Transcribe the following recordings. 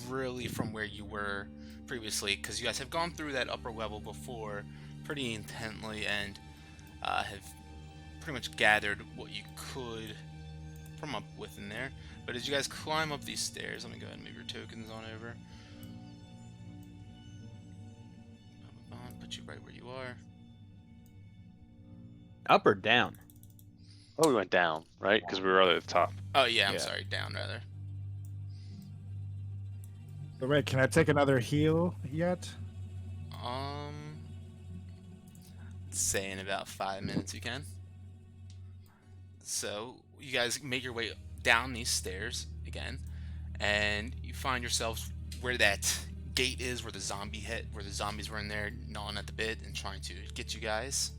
really from where you were previously, because you guys have gone through that upper level before pretty intently and have pretty much gathered what you could from up within there. But as you guys climb up these stairs, let me go ahead and move your tokens on over. Put you right where you are. Up or down? Oh, we went down, right? Because we were already at the top. Oh yeah, I'm Yeah. sorry, down rather. So wait, can I take another heal yet? Say in about 5 minutes you can. So you guys make your way down these stairs again, and you find yourselves where that gate is, where the zombies were in there gnawing at the bit and trying to get you guys.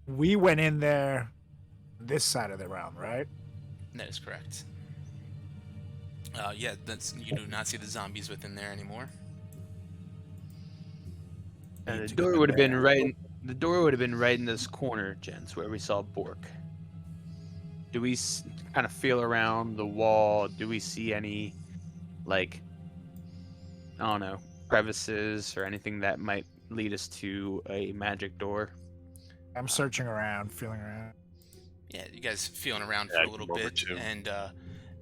We went in there this side of the realm, right? That is correct. Yeah, you do not see the zombies within there anymore. And Need the to go door in would have been there. right in this corner, gents, where we saw Bork. Do we kind of feel around the wall? Do we see any, like, I don't know, crevices or anything that might lead us to a magic door? I'm searching around, feeling around. Yeah, you guys feeling around Yeah, for I a little came over bit, too. and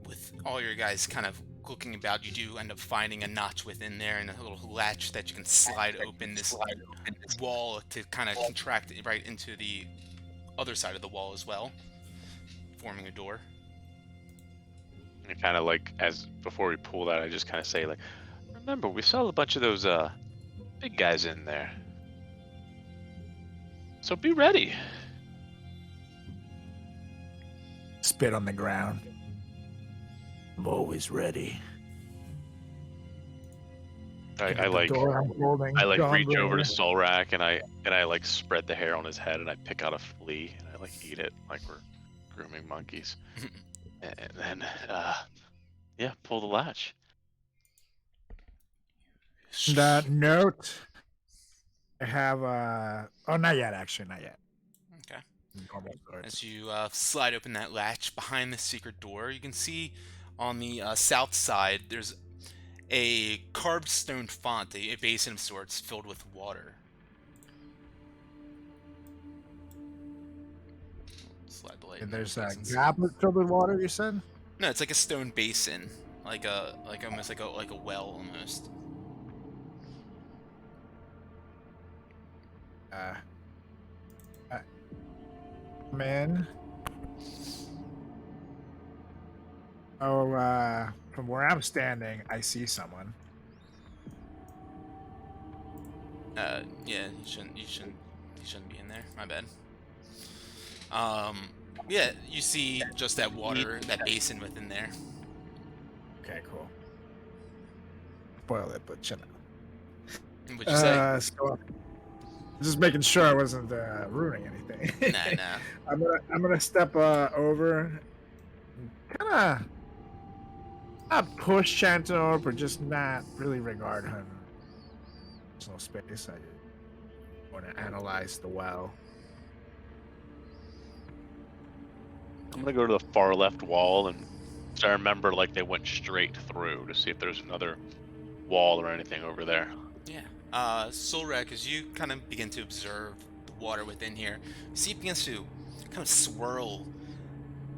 with all your guys kind of looking about, you do end up finding a notch within there and a little latch that you can slide open this wall to kind of contract it right into the other side of the wall as well, forming a door. And kind of like, as before we pull that, I just kind of say, like, remember, we saw a bunch of those big guys in there. So be ready. Spit on the ground. I'm always ready. I like reach over to Solrak and I like spread the hair on his head and I pick out a flea and I like eat it like we're grooming monkeys. And then yeah, pull the latch. That note. I have oh, not yet, actually, not yet. Okay. Normal swords. As you slide open that latch behind the secret door, you can see on the south side there's a carved stone font, a basin of sorts filled with water. Slide the light. And in there there's so you a guys can see. goblet filled with water, you said? No, it's like a stone basin, almost like a well almost. Man. Oh, from where I'm standing, I see someone. Yeah, you shouldn't be in there. My bad. Yeah, you see just that water, that basin within there. Okay, cool. Spoil it, but you know. What'd you say? So, just making sure I wasn't ruining anything. Nah. I'm gonna step over, kind of not push Chantor, but just not really regard him. There's no space. I want to analyze the well. I'm gonna go to the far left wall and so I remember like they went straight through to see if there's another wall or anything over there. Yeah. Solrak, as you kind of begin to observe the water within here, you see it begins to kind of swirl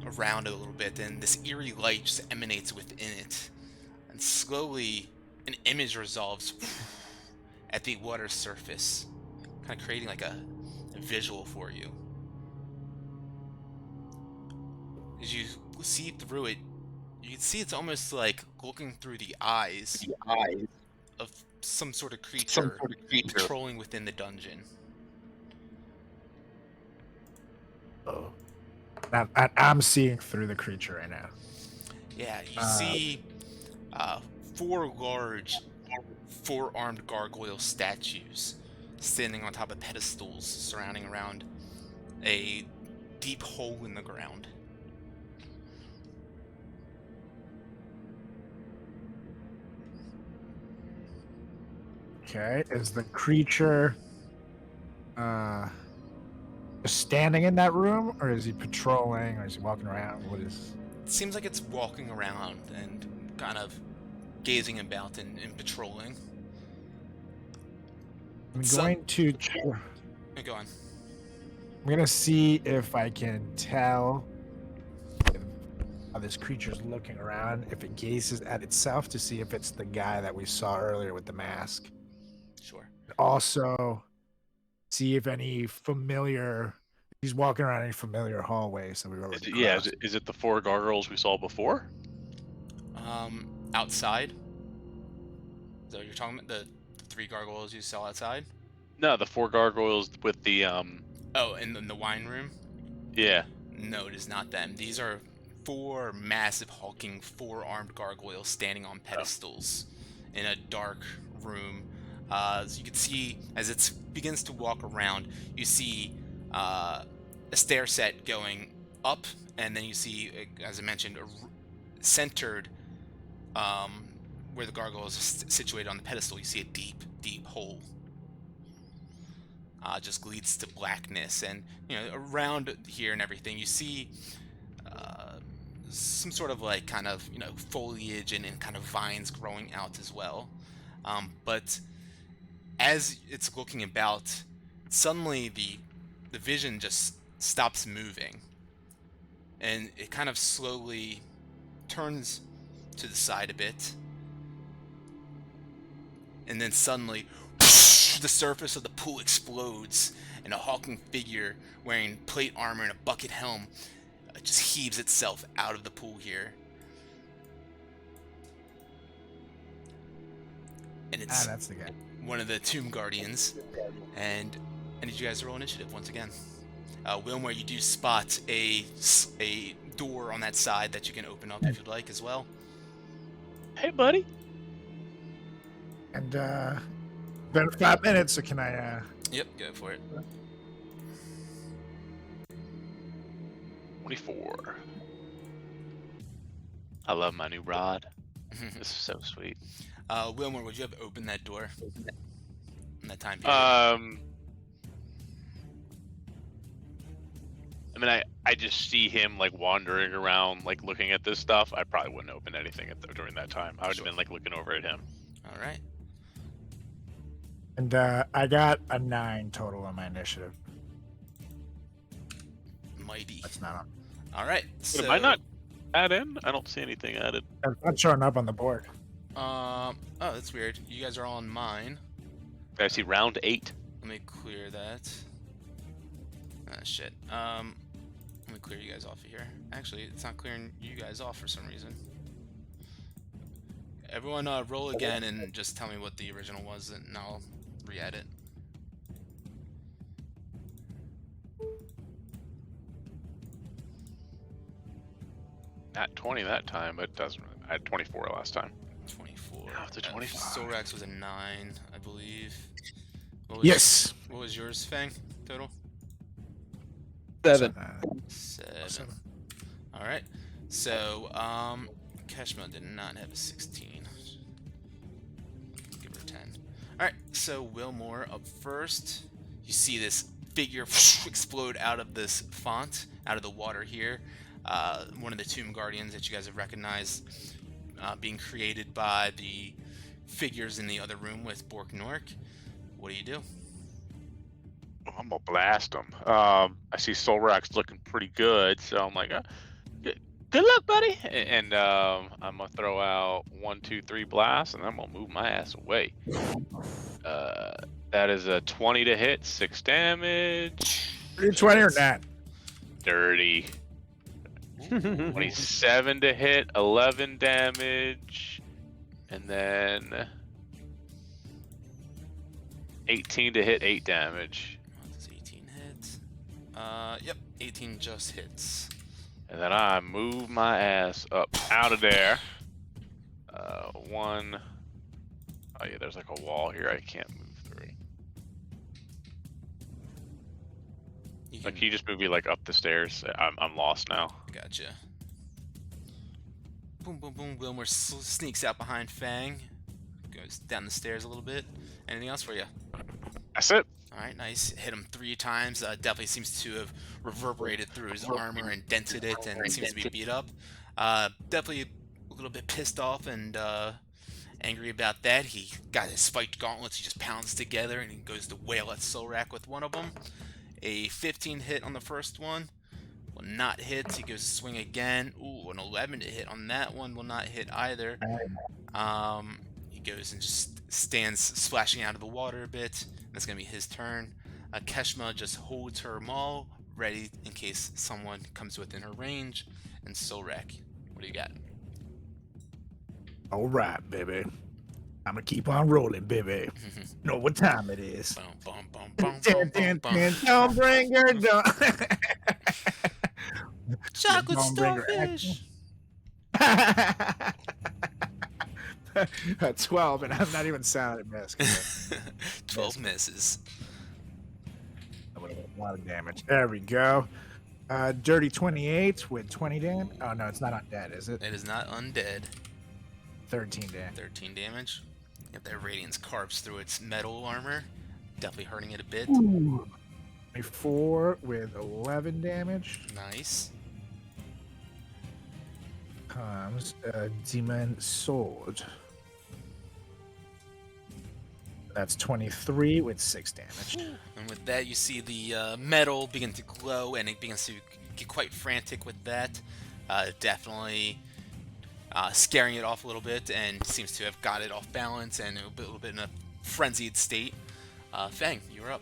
around a little bit, and this eerie light just emanates within it. And slowly, an image resolves at the water surface, kind of creating like a visual for you. As you see through it, you can see it's almost like looking through the eyes of some sort of creature patrolling within the dungeon. Oh, I'm seeing through the creature right now. Yeah, you see 4 large, 4-armed gargoyle statues standing on top of pedestals surrounding around a deep hole in the ground. Okay, is the creature just standing in that room, or is he patrolling, or is he walking around? What is? seems like it's walking around and kind of gazing about and patrolling. I'm Some- going to. Go on. I'm gonna see if I can tell how this creature's looking around. If it gazes at itself to see if it's the guy that we saw earlier with the mask. Sure. Also, see if any familiar. He's walking around any familiar hallways that we've already crossed. Is it the 4 gargoyles we saw before? Outside. Is that what you're talking about? The 3 gargoyles you saw outside? No, the 4 gargoyles with the Oh, in the wine room? Yeah. No, it is not them. These are 4 massive hulking 4-armed gargoyles standing on pedestals in a dark room. As you can see, as it begins to walk around, you see a stair set going up, and then you see, as I mentioned, centered where the gargoyle is situated on the pedestal. You see a deep, deep hole. Just leads to blackness, and around here and everything, you see some sort of like kind of foliage and kind of vines growing out as well. But as it's looking about, suddenly the vision just stops moving, and it kind of slowly turns to the side a bit, and then suddenly the surface of the pool explodes, and a hulking figure wearing plate armor and a bucket helm just heaves itself out of the pool here. And it's That's the guy. one of the Tomb Guardians. And I need you guys to roll initiative once again. Wilmore, you do spot a door on that side that you can open up if you'd like as well. Hey, buddy. And been 5 minutes, so can I? Yep, go for it. 24. I love my new rod. This is so sweet. Wilmore, would you have opened that door in that time period? I mean, I just see him like wandering around, like looking at this stuff. I probably wouldn't open anything during that time. I would have been like looking over at him. All right. And I got a 9 total on my initiative. Mighty. That's not on. All right. So, Am I not add in? I don't see anything added. It's not showing up on the board. Oh, that's weird. You guys are all on mine. I see round 8. Let me clear that. Ah, shit. Let me clear you guys off of here. Actually, it's not clearing you guys off for some reason. Everyone, roll again and just tell me what the original was, and I'll re-add it. At 20 that time, but it doesn't. I had 24 last time. 24. Oh, it's a 25. Solrax was a 9, I believe. Yes. What was yours, Fang, total? 7. 7. Alright. So, Keshma did not have a 16. Give her 10. Alright, so Wilmore up first. You see this figure explode out of this font, out of the water here. One of the Tomb Guardians that you guys have recognized, being created by the figures in the other room with Bork Nork. What do you do? I'm gonna blast him. I see Solrax looking pretty good, so I'm like, good luck, buddy. And I'm gonna throw out 1, 2, 3 blasts, and I'm gonna move my ass away. That is a 20 to hit, 6 damage. 20 or not? Dirty. 27 to hit, 11 damage, and then 18 to hit, 8 damage. Does 18 hit? Yep, 18 just hits. And then I move my ass up out of there. One. Oh yeah, there's like a wall here I can't move through. Like, can you just move me like up the stairs? I'm lost now. Gotcha. Boom, boom, boom. Wilmore sneaks out behind Fang. Goes down the stairs a little bit. Anything else for you? That's it. Alright, nice. Hit him 3 times. Definitely seems to have reverberated through his armor and dented it and seems to be beat up. Definitely a little bit pissed off and angry about that. He got his spiked gauntlets. He just pounds together and he goes to wail at Solrak with one of them. A 15 hit on the first one will not hit. He goes to swing again. Ooh, an 11 to hit on that one will not hit either. He goes and just stands splashing out of the water a bit. That's going to be his turn. Keshma just holds her maul, ready in case someone comes within her range. And Solrak, what do you got? All right, baby. I'm gonna keep on rolling, baby. You know what time it is. Bum, bum, bum, bum, bum, bum, bum. Don't bring her down. Chocolate Don't bring her action. starfish! 12, and I'm not even sounding miss. 12 misses. That would have been a lot of damage. There we go. Dirty 28 with 20 damage. Oh, no, it's not undead, is it? It is not undead. 13 damage. 13 damage. Get that Radiance carves through its metal armor. Definitely hurting it a bit. 24 with 11 damage. Nice. Comes a demon sword. That's 23 with 6 damage. And with that, you see the metal begin to glow, and it begins to get quite frantic with that. Definitely scaring it off a little bit, and seems to have got it off balance and a little bit in a frenzied state. Fang, you're up.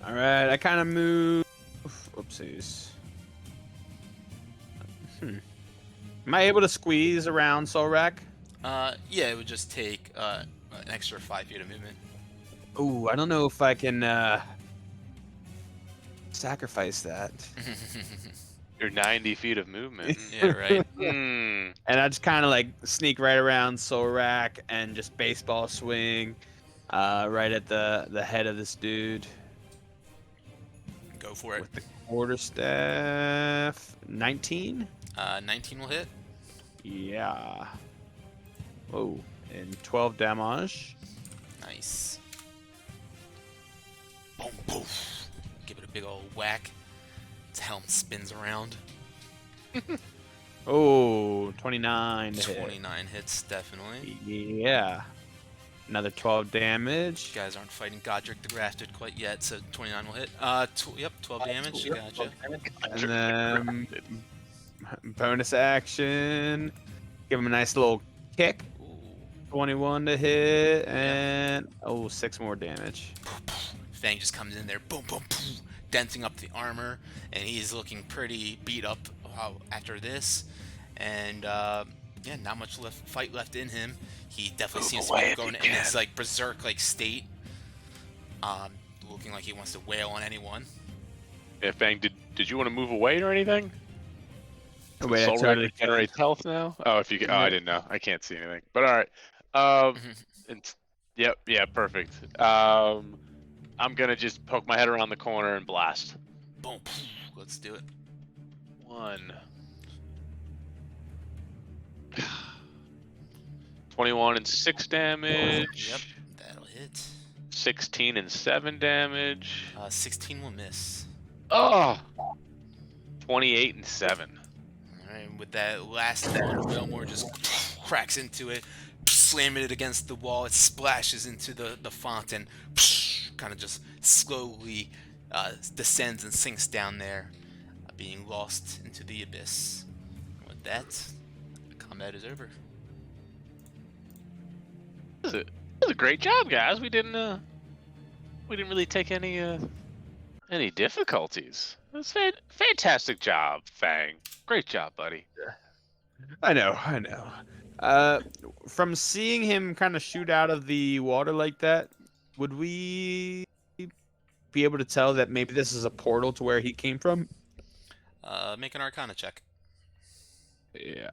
All right, I kind of move. Oopsies. Am I able to squeeze around Solrak? Yeah, it would just take an extra 5 feet of movement. Ooh, I don't know if I can sacrifice that. Your 90 feet of movement. Yeah, right. Hmm. And I just kind of like sneak right around Solrak and just baseball swing right at the head of this dude. Go for it. With the quarterstaff. 19? 19 will hit. Yeah. Whoa. And 12 damage. Nice. Boom, poof. Give it a big old whack. Its helm spins around. Oh, 29 to hit. 29 hits, definitely. Yeah. Another 12 damage. You guys aren't fighting Godric the Grafted quite yet, so 29 will hit. Yep, 12 damage. Gotcha. And then bonus action. Give him a nice little kick. Ooh. 21 to hit. And, 6 more damage. Fang just comes in there, boom, boom, boom, denting up the armor, and he's looking pretty beat up after this. And yeah, not much fight left in him. He definitely seems to be going in his like berserk like state, looking like he wants to wail on anyone. Yeah, Fang, did you want to move away or anything? Oh, wait, Soul I totally Rack generates health now. Oh, if you can, I didn't know. I can't see anything. But all right. Yep, yeah, perfect. I'm gonna just poke my head around the corner and blast. Boom, let's do it. 1. 21 and 6 damage. Yep, that'll hit. 16 and 7 damage. 16 will miss. Oh! 28 and 7. Alright, with that last one, Fillmore just cracks into it, slamming it against the wall. It splashes into the font and kind of just slowly descends and sinks down there, being lost into the abyss. And with that, the combat is over. That was a great job, guys. We didn't really take any difficulties. It was fantastic job, Fang. Great job, buddy. I know. From seeing him kind of shoot out of the water like that, would we be able to tell that maybe this is a portal to where he came from? Make an Arcana check. Yeah.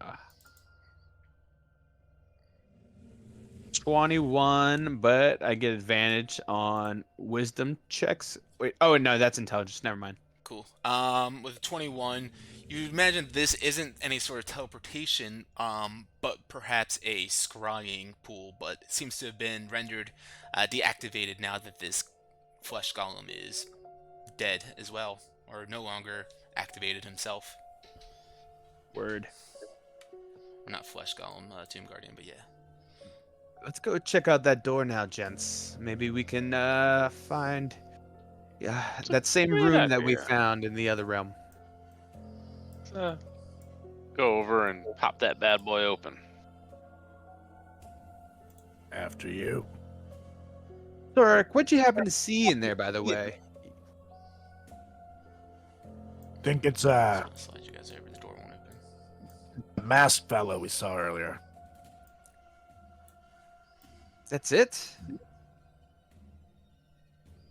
21, but I get advantage on wisdom checks. Wait, oh no, that's intelligence. Never mind. Cool. With 21, you imagine this isn't any sort of teleportation, but perhaps a scrying pool, but it seems to have been rendered deactivated now that this flesh golem is dead as well, or no longer activated himself. Word. Not Flesh Golem, Tomb Guardian, but yeah. Let's go check out that door now, gents. Maybe we can find It's a that same great room that we idea. found in the other realm. Let's go over and pop that bad boy open. After you. Thorek, what'd you happen to see in there, by the way? Think it's Just gonna slide you guys over. The door won't open. the masked fellow we saw earlier. That's it?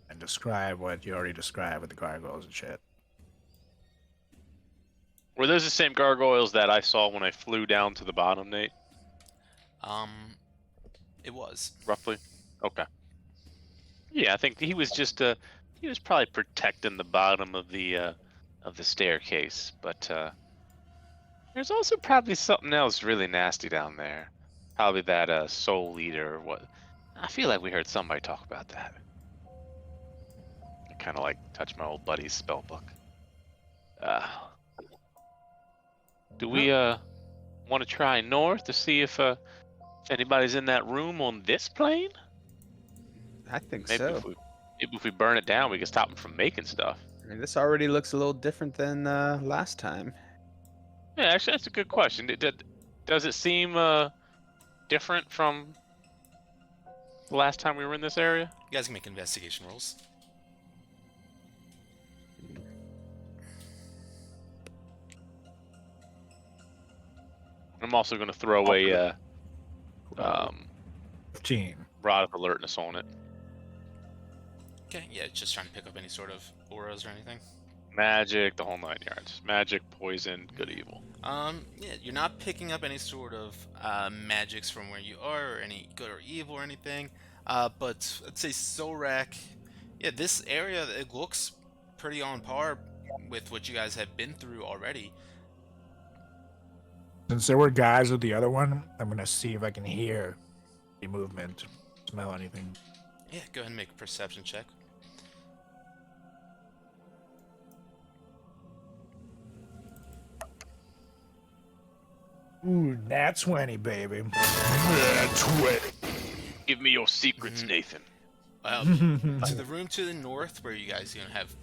And describe what you already described with the gargoyles and shit. Were those the same gargoyles that I saw when I flew down to the bottom, Nate? It was. Roughly. Okay. Yeah, I think he was just he was probably protecting the bottom of the staircase, but there's also probably something else really nasty down there. Probably that soul eater or what. I feel like we heard somebody talk about that. I kind of like touch my old buddy's spell book. Do we want to try north to see if anybody's in that room on this plane? I think Maybe so. if we burn it down, we can stop them from making stuff. I mean, this already looks a little different than last time. Yeah, actually, that's a good question. Does it seem different from the last time we were in this area? You guys can make investigation rolls. I'm also going to throw a 15. rod of alertness on it. Okay, yeah, just trying to pick up any sort of auras or anything. Magic, the whole 9 yards. Magic, poison, good, evil. Yeah, you're not picking up any sort of magics from where you are, or any good or evil or anything. But I'd say Solrak, yeah, this area, it looks pretty on par with what you guys have been through already. Since there were guys with the other one, I'm gonna see if I can hear any movement, smell anything. Yeah, go ahead and make a perception check. Ooh, nat 20, baby. Nat 20. Give me your secrets, Mhm. Nathan. To the room to the north, where you guys have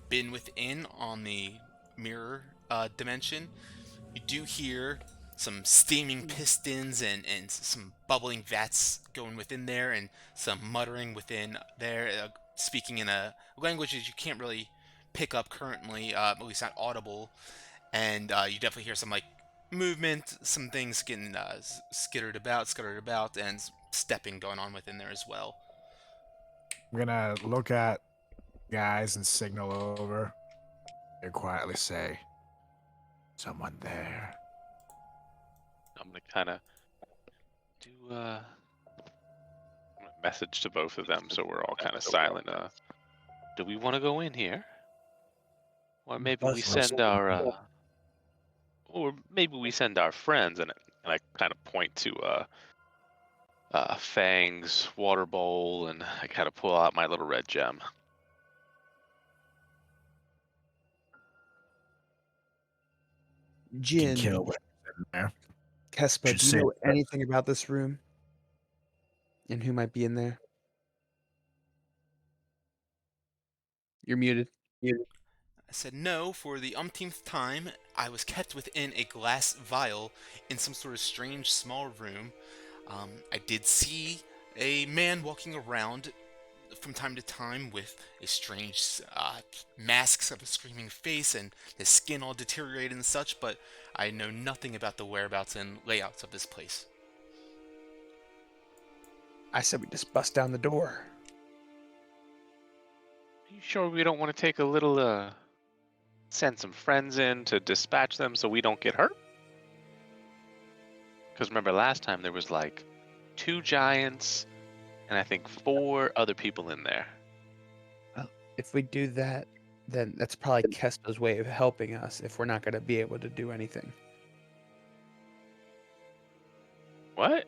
been within on the mirror dimension, you do hear some steaming pistons and some bubbling vats going within there, and some muttering within there, speaking in a language that you can't really pick up currently, at least not audible. And you definitely hear some like movement, some things getting scuttered about, and stepping going on within there as well. I'm gonna look at guys and signal over. They quietly say, "Someone there." I'm going to kind of do a message to both of them so we're all kind of silent. Do we want to go in here? Or maybe we send our friends, and I kind of point to Fang's water bowl, and I kind of pull out my little red gem. You can Jin, kill what's in there. Kespa, Should do you say know that. anything about this room? And who might be in there? You're muted. I said no, for the umpteenth time, I was kept within a glass vial in some sort of strange small room. I did see a man walking around from time to time with a strange mask of a screaming face and his skin all deteriorated and such, but I know nothing about the whereabouts and layouts of this place. I said we just bust down the door. Are you sure we don't want to take a little, send some friends in to dispatch them so we don't get hurt? Because remember last time there was like 2 giants and I think 4 other people in there. If we do that, then that's probably Kespa's way of helping us if we're not going to be able to do anything. What?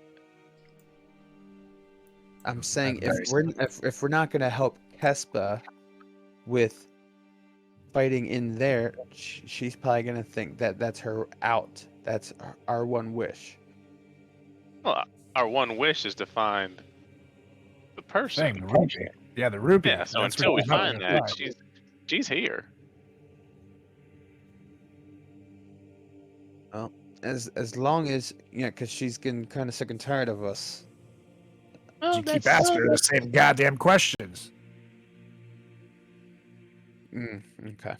I'm saying I'm if we're not going to help Kespa with fighting in there, she's probably gonna think that that's her out. That's our one wish. Well, our one wish is to find the person. Thing, the rupee. Yeah, the rupee. Yeah. So That's until what we she's not find gonna that, she's here. Well, as long as because she's getting kind of sick and tired of us. Well, You keep asking her the same goddamn questions. Okay.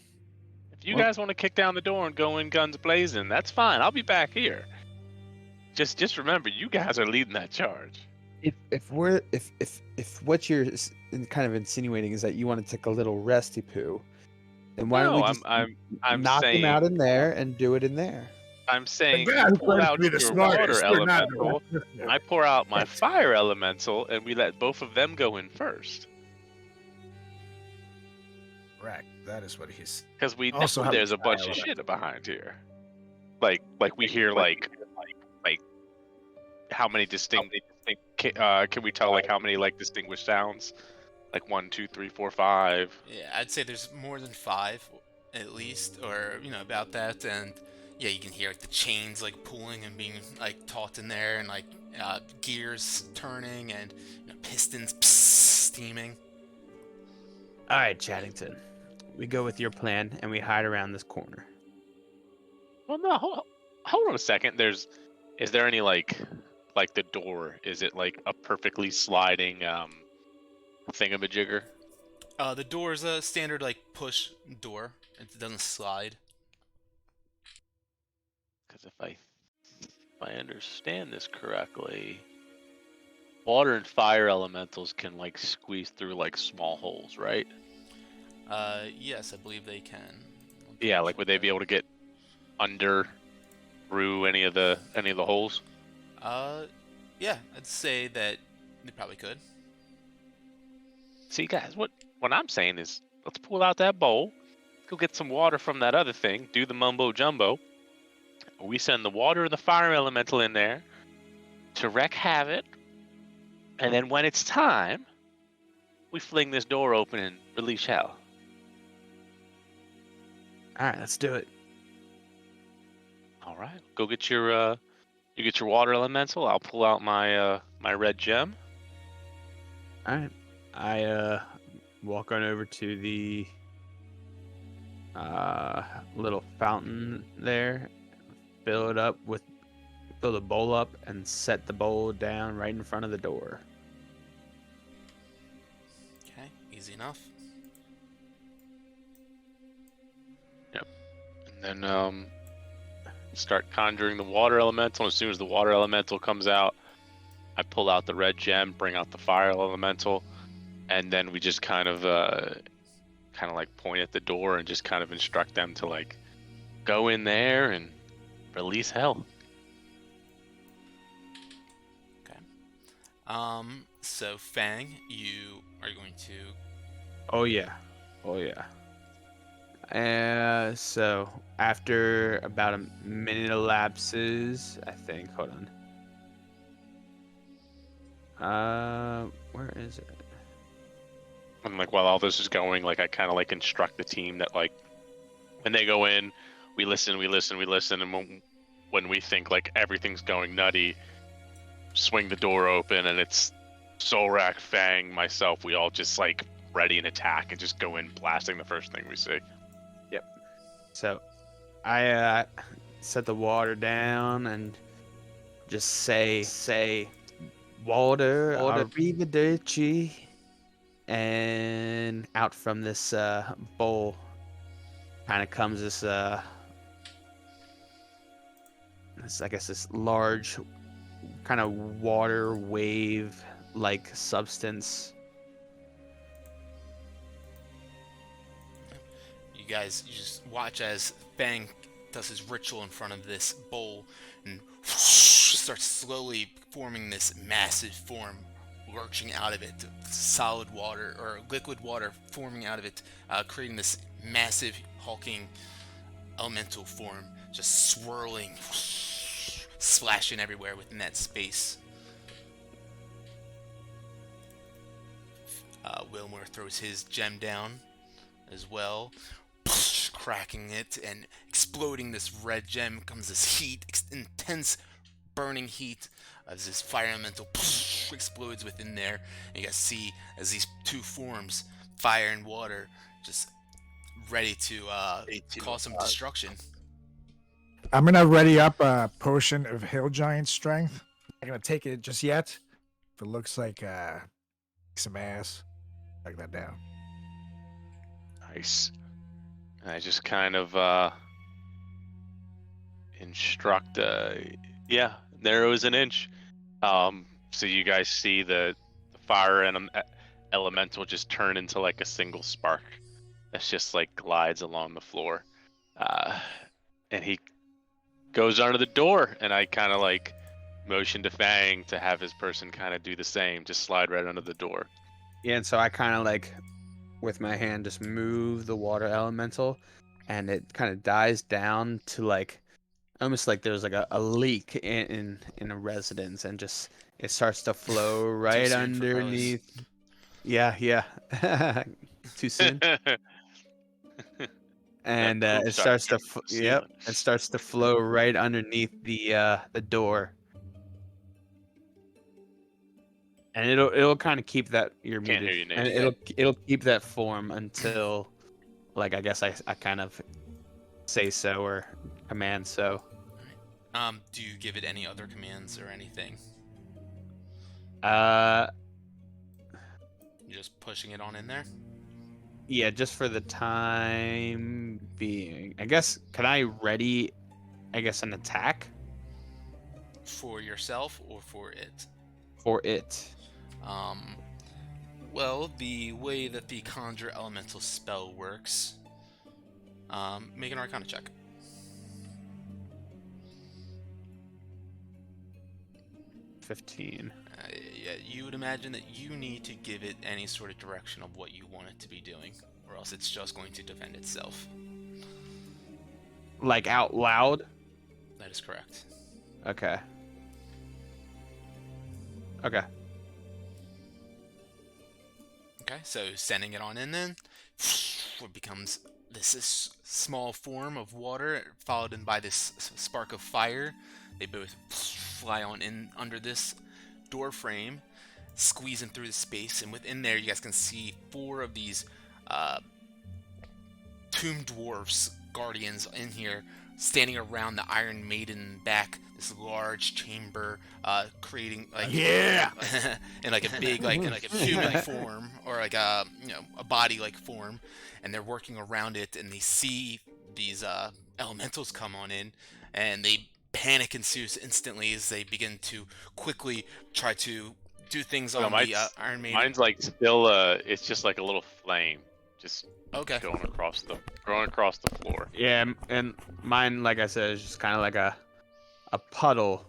If you guys want to kick down the door and go in guns blazing, that's fine. I'll be back here. Just remember, you guys are leading that charge. If what you're kind of insinuating is that you want to take a little resty poo, then why don't we No, just I'm knock saying, them out in there and do it in there? I'm saying guy you who pull claims to out be the your smartest, water you're not elemental, the- and I pour out my fire elemental, and we let both of them go in first. Correct. That is what he's. Because we Also know have there's the a bunch fire of elemental. shit behind here. Like we hear like how many distinct can we tell like how many like distinguished sounds? Like 1, 2, 3, 4, 5. Yeah, I'd say there's more than 5, at least, or about that. And yeah, you can hear like the chains like pulling and being like taut in there, and like gears turning, and pistons steaming. All right, Chaddington. We go with your plan and we hide around this corner. Well, no, hold on a second. Is there any like the door? Is it like a perfectly sliding thingamajigger? The door's a standard like push door. It doesn't slide. Because if I understand this correctly, water and fire elementals can like squeeze through like small holes, right? Yes, I believe they can. Yeah, like would they be able to get under through any of the holes? Yeah, I'd say that they probably could. See, guys, what I'm saying is, let's pull out that bowl, go get some water from that other thing, do the mumbo jumbo. We send the water and the fire elemental in there to wreak havoc, and then when it's time, we fling this door open and release hell. All right, let's do it. All right, go get your you get your water elemental. I'll pull out my my red gem. All right. I walk on over to the little fountain there, fill the bowl up, and set the bowl down right in front of the door. Okay, easy enough. And then start conjuring the water elemental. As soon as the water elemental comes out, I pull out the red gem, bring out the fire elemental, and then we just kind of like point at the door and just kind of instruct them to like go in there and release hell. Okay. So Fang, you are going to. Oh yeah. So after about a minute elapses, I think. Hold on. Where is it? And like while all this is going, like I kind of like instruct the team that like when they go in, we listen, and when we think like everything's going nutty, swing the door open, and it's Solrak, Fang, myself. We all just like ready and attack and just go in blasting the first thing we see. So I set the water down and just say water, arrivederci, and out from this bowl kind of comes this this large kind of water wave like substance. You guys, you just watch as Fang does his ritual in front of this bowl and starts slowly forming this massive form, lurching out of it, solid water or liquid water forming out of it, creating this massive hulking elemental form, just swirling, splashing everywhere within that space. Wilmore throws his gem down as well. cracking it and exploding this red gem comes this heat, intense burning heat as this fire elemental explodes within there. And you guys see as these two forms, fire and water, just ready to cause some destruction. I'm gonna ready up a potion of hill giant strength. I'm gonna take it just yet. If it looks like some ass, take that down. Nice. And I just kind of instruct. Yeah, narrows an inch. So you guys see the fire and elemental just turn into like a single spark that's just like glides along the floor, and he goes under the door, and I kind of like motion to Fang to have his person kind of do the same, just slide right under the door. Yeah, and so I kind of like, with my hand, just move the water elemental, and it kind of dies down to like, almost like there's like a leak in a residence, and just it starts to flow right soon for underneath. Yeah. Too soon. And poop it starts starts to dripping from the yep, ceiling. it starts to flow right underneath the door. And it'll kind of keep that you're Can't muted, hear you, Nate. and it'll keep that form until, like, I guess I kind of say so or command so. Do you give it any other commands or anything? You're just pushing it on in there? Yeah, just for the time being. I guess, can I ready, I guess, an attack For yourself or for it? for it? Well, the way that the Conjure Elemental spell works, make an Arcana check. $15. Yeah, you would imagine that you need to give it any sort of direction of what you want it to be doing, or else it's just going to defend itself. Like out loud? That is correct. Okay. Okay. Okay, so sending it on in then, it becomes this small form of water, followed in by this spark of fire. They both fly on in under this door frame, squeezing through the space, and within there you guys can see 4 of these tomb dwarfs, guardians in here, standing around the Iron Maiden back, this large chamber, creating like in like a big like human form, or like a body like form, and they're working around it, and they see these elementals come on in, and they panic ensues instantly as they begin to quickly try to do things on the Iron Maiden. Mine's like still it's just like a little flame, just okay, going across the floor. Yeah, and mine, like I said, is just kind of like a puddle.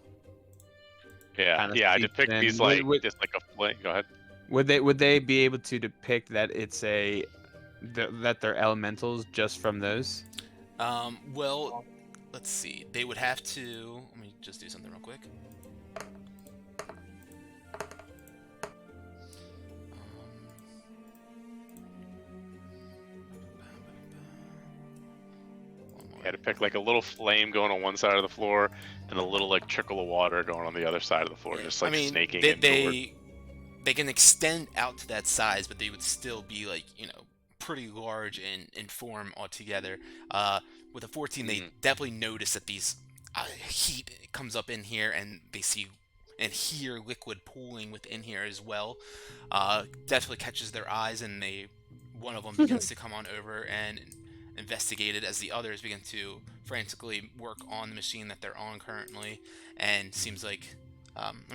Yeah, Kinda yeah. I seeps depict in. these like Would- just like a flame. Go ahead. Would they be able to depict that it's that they're elementals just from those? well, let's see. They would have to. Let me just do something real quick. Yeah, to pick like a little flame going on one side of the floor and a little like trickle of water going on the other side of the floor, just like snaking inward. They can extend out to that size, but they would still be like pretty large in form altogether. With a 14, they definitely notice that these heat comes up in here, and they see and hear liquid pooling within here as well. Definitely catches their eyes, and one of them begins to come on over and investigate it, as the others begin to frantically work on the machine that they're on currently. And seems like,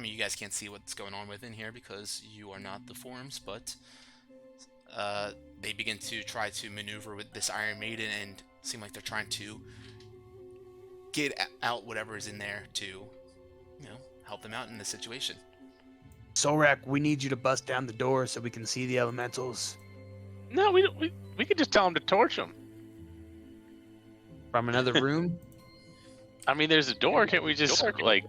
you guys can't see what's going on within here because you are not the forms, but they begin to try to maneuver with this Iron Maiden and seem like they're trying to get out whatever is in there to, help them out in this situation. Solrak, we need you to bust down the door so we can see the elementals. No, we could just tell them to torch them. From another room? I mean, there's a door. Can't we just like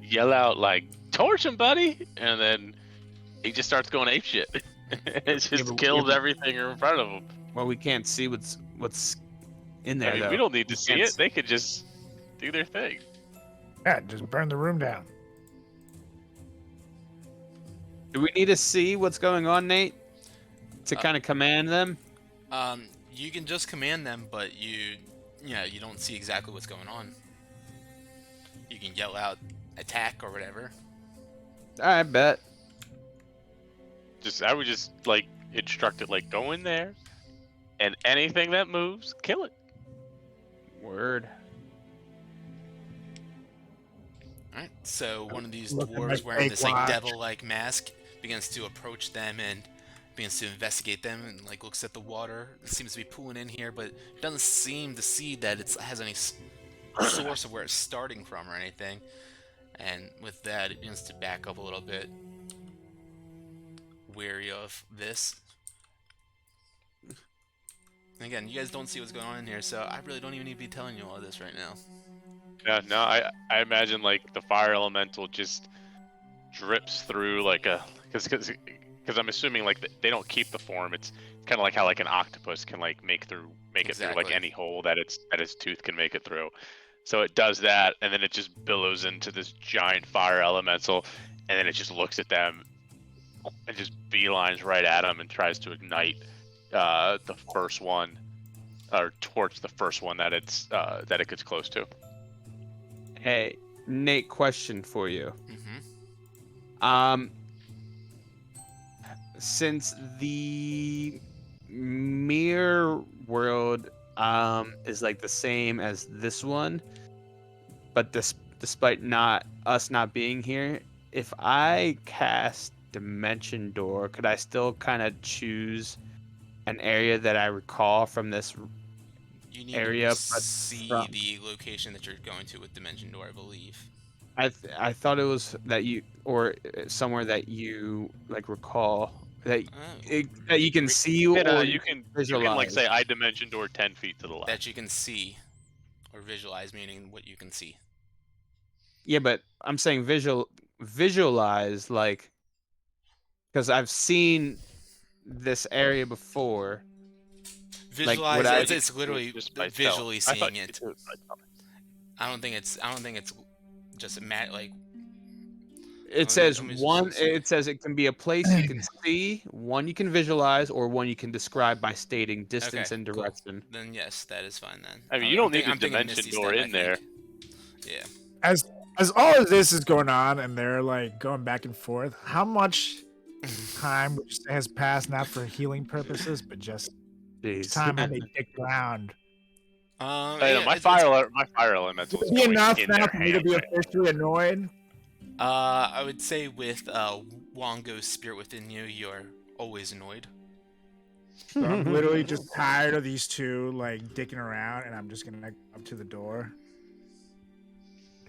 yell out like "torch him, buddy"? And then he just starts going apeshit. It just kills everything in front of him. Well, we can't see what's in there, I mean, though. we don't need to You see can't it. They could just do their thing. Yeah, just burn the room down. Do we need to see what's going on, Nate, to kind of command them? You can just command them, but you don't see exactly what's going on. You can yell out attack or whatever. I bet. I would just like instruct it, like go in there, and anything that moves, kill it. Word. Alright, so one of these Looking dwarves like wearing fake this like watch. devil-like mask begins to approach them and begins to investigate them and like looks at the water. It seems to be pooling in here, but doesn't seem to see that it has any source of where it's starting from or anything. And with that, it begins to back up a little bit, weary of this. And again, you guys don't see what's going on in here, so I really don't even need to be telling you all this right now. Yeah, no, I imagine like the fire elemental just drips through like because I'm assuming like they don't keep the form. It's kind of like how like an octopus can like make it through like Exactly. any hole that its tooth can make it through. So it does that, and then it just billows into this giant fire elemental, and then it just looks at them and just beelines right at them and tries to ignite the first one, or torch the first one that it gets close to. Hey, Nate, question for you. Mm-hmm. Since the mirror world is like the same as this one, but despite us not being here, if I cast Dimension Door, could I still kind of choose an area that I recall from this You need area? to But see from- the location that you're going to with Dimension Door, I believe. I thought it was that you, or somewhere that you like recall that Oh, that you can see And, or you can like visualize. say I dimension door 10 feet to the left. that you can see, or visualize, meaning what you can see. Yeah, but I'm saying visualize, like, because I've seen this area before. Visualize, would I- it's literally Just by visually stealth. I thought seeing you it. could do it by stealth. I don't think it's just like. It says let me one. see. It says it can be a place you can see, one you can visualize, or one you can describe by stating distance Okay, and cool. direction. Then yes, that is fine then. I mean, you don't need I'm the thinking dimension Misty door Step, in I there. think. Yeah. As all of this is going on and they're like going back and forth, how much time would you say has passed, not for healing purposes, but just Jeez. time when they dick around? I know, my It's, fire elemental is Would it be going enough in now their for me to hand be right now. officially annoyed? I would say with Wongo's spirit within you, you're always annoyed. So I'm literally just tired of these two like dicking around, and I'm just gonna go up to the door.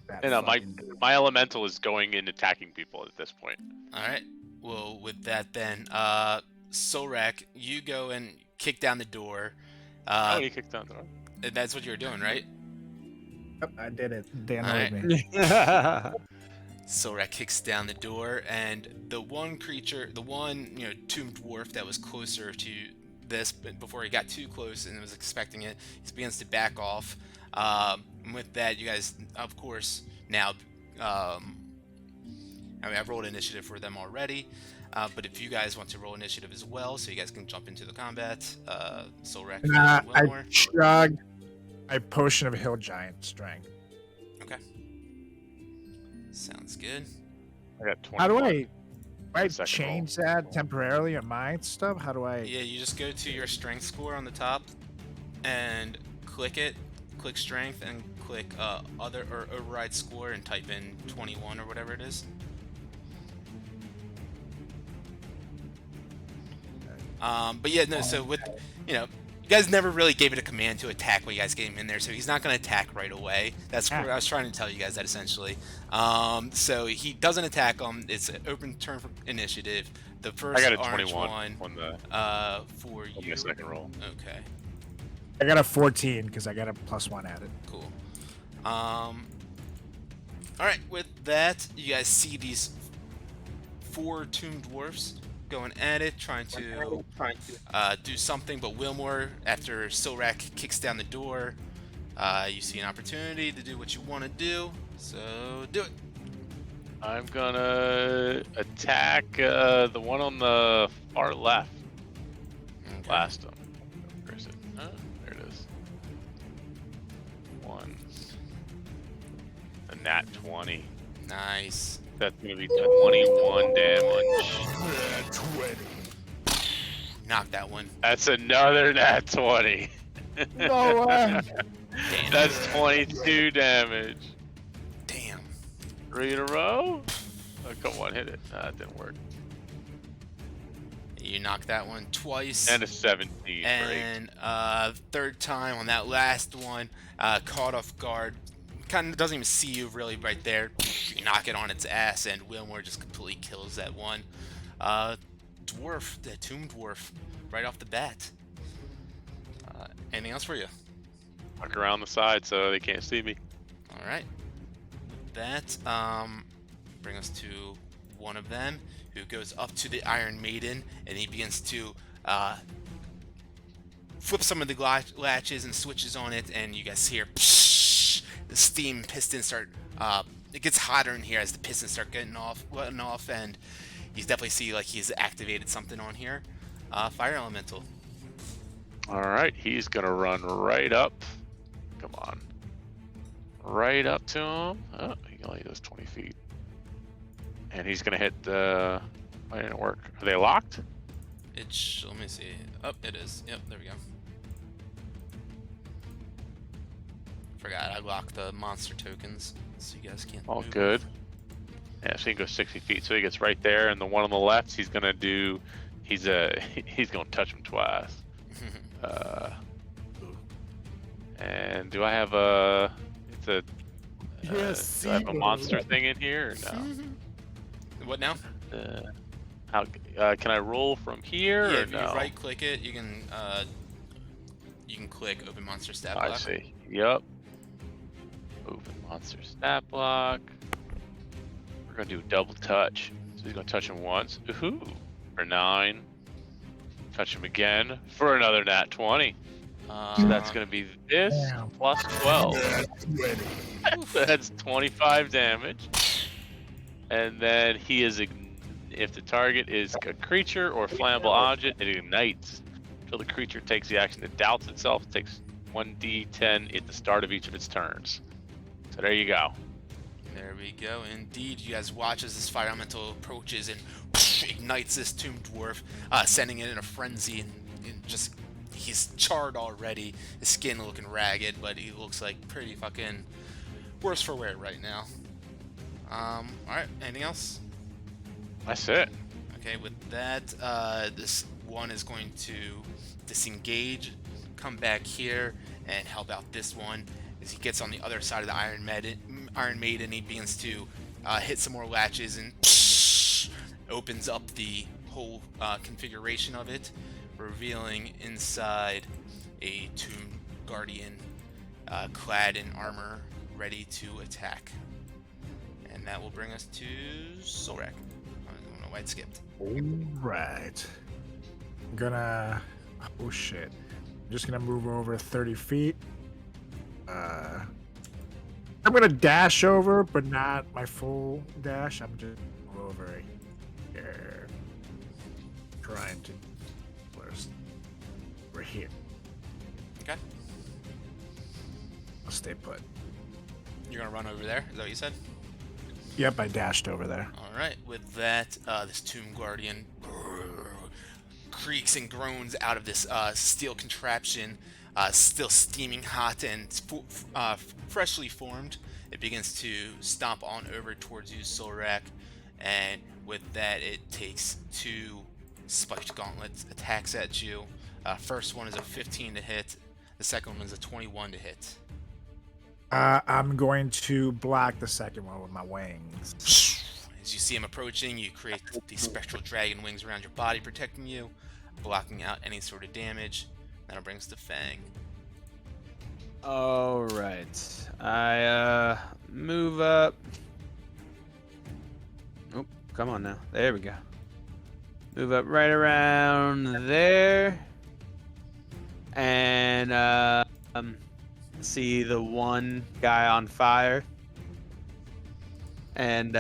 That You know, fucking- my elemental is going in attacking people at this point. Alright. Well, with that then, Solrak, you go and kick down the door. Oh, he kicked down the door. That's what you were doing, right? Yep, I did it. They Alright. annoyed me. Solrak kicks down the door, and the one creature, the one, tombed dwarf that was closer to this, but before he got too close and was expecting it, he begins to back off. And with that, you guys, of course, now, I mean, I've rolled initiative for them already, but if you guys want to roll initiative as well, so you guys can jump into the combat, Solrak, Nah, I Wilmore. shrugged. My potion of hill giant strength. Okay. Sounds good. I got 20. How do I Second change that temporarily on my stuff? How do I? Yeah, you just go to your strength score on the top and click it, click strength, and click other or override score and type in 21 or whatever it is. But yeah, no, so with, you guys never really gave it a command to attack when you guys get him in there, so he's not going to attack right away. That's what I was trying to tell you guys that essentially. So he doesn't attack them. It's an open turn for initiative. The first I got a orange 21 one on the for on you. my second roll. Okay, I got a 14 because I got a +1 added. cool. All right, with that, you guys see these 4 tombed dwarfs going at it, trying to do something, but Wilmore, after Silrak kicks down the door, you see an opportunity to do what you want to do, so do it. I'm gonna attack the one on the far left. Okay. Blast him. Where is it? Oh, there it is. One. A nat 20. Nice. That's gonna be 21 damage. Knock that one. That's another nat 20. No way. Damn. That's 22 damage. Damn. 3 in a row? Oh, come on, hit it. That didn't work. You knock that one twice. And a 17 for 8. And third time on that last one, caught off guard. Kind of doesn't even see you really right there. You knock it on its ass, and Wilmore just completely kills that one. Dwarf, the tomb dwarf, right off the bat. Anything else for you? Walk around the side so they can't see me. All right. With that, bring us to one of them who goes up to the Iron Maiden, and he begins to flip some of the latches and switches on it, and you guys hear psh, the steam pistons start. It gets hotter in here as the pistons start letting off, and you definitely see like he's activated something on here. Fire elemental. All right, he's gonna run right up. Come on, right up to him. Oh, he only goes 20 feet, and he's gonna hit the. Why didn't it work? Are they locked? Let me see. Oh, it is. Yep, there we go. Forgot I locked the monster tokens, so you guys can't. All move. good. Yeah, so he goes 60 feet, so he gets right there, and the one on the left, he's gonna do. He's gonna touch him twice. And do I have a? It's a. Yes, Do I have a monster thing in here or no? What now? How can I roll from here? Yeah, or if you no? right click it, you can click open monster stat I block. see. Yep. Open monster stat block. We're gonna do double touch. So he's gonna touch him once. Ooh, for 9. Touch him again for another nat 20. So that's gonna be this Damn. plus 12. That's 25 damage. And then he is, if the target is a creature or flammable object, it ignites until the creature takes the action. It doubts itself. It takes 1d10 at the start of each of its turns. So there you go. There we go. Indeed, you guys watch as this fire elemental approaches and ignites this tomb dwarf, sending it in a frenzy. And just he's charred already. His skin looking ragged, but he looks like pretty fucking worse for wear right now. All right. Anything else? That's it. Okay. With that, this one is going to disengage, come back here, and help out this one. As he gets on the other side of the Iron Maiden, he begins to hit some more latches and opens up the whole configuration of it, revealing inside a Tomb Guardian clad in armor, ready to attack. And that will bring us to Solrak. I don't know why it skipped. Right. I'm gonna. Oh shit. I'm just gonna move over 30 feet. I'm gonna dash over, but not my full dash. I'm just over here. Trying to. Where's. We're here. Okay. I'll stay put. You're gonna run over there. Is that what you said? Yep, I dashed over there. All right. With that, this Tomb Guardian creaks and groans out of this steel contraption, still steaming hot and freshly formed. It begins to stomp on over towards you, Solrak, and with that, it takes 2 spiked gauntlets attacks at you. First one is a 15 to hit. The second one is a 21 to hit. I'm going to block the second one with my wings. As you see him approaching, you create these spectral dragon wings around your body, protecting you, blocking out any sort of damage. That'll bring us to Fang. All right. I move up. Oh, come on now. There we go. Move up right around there. And see the one guy on fire. And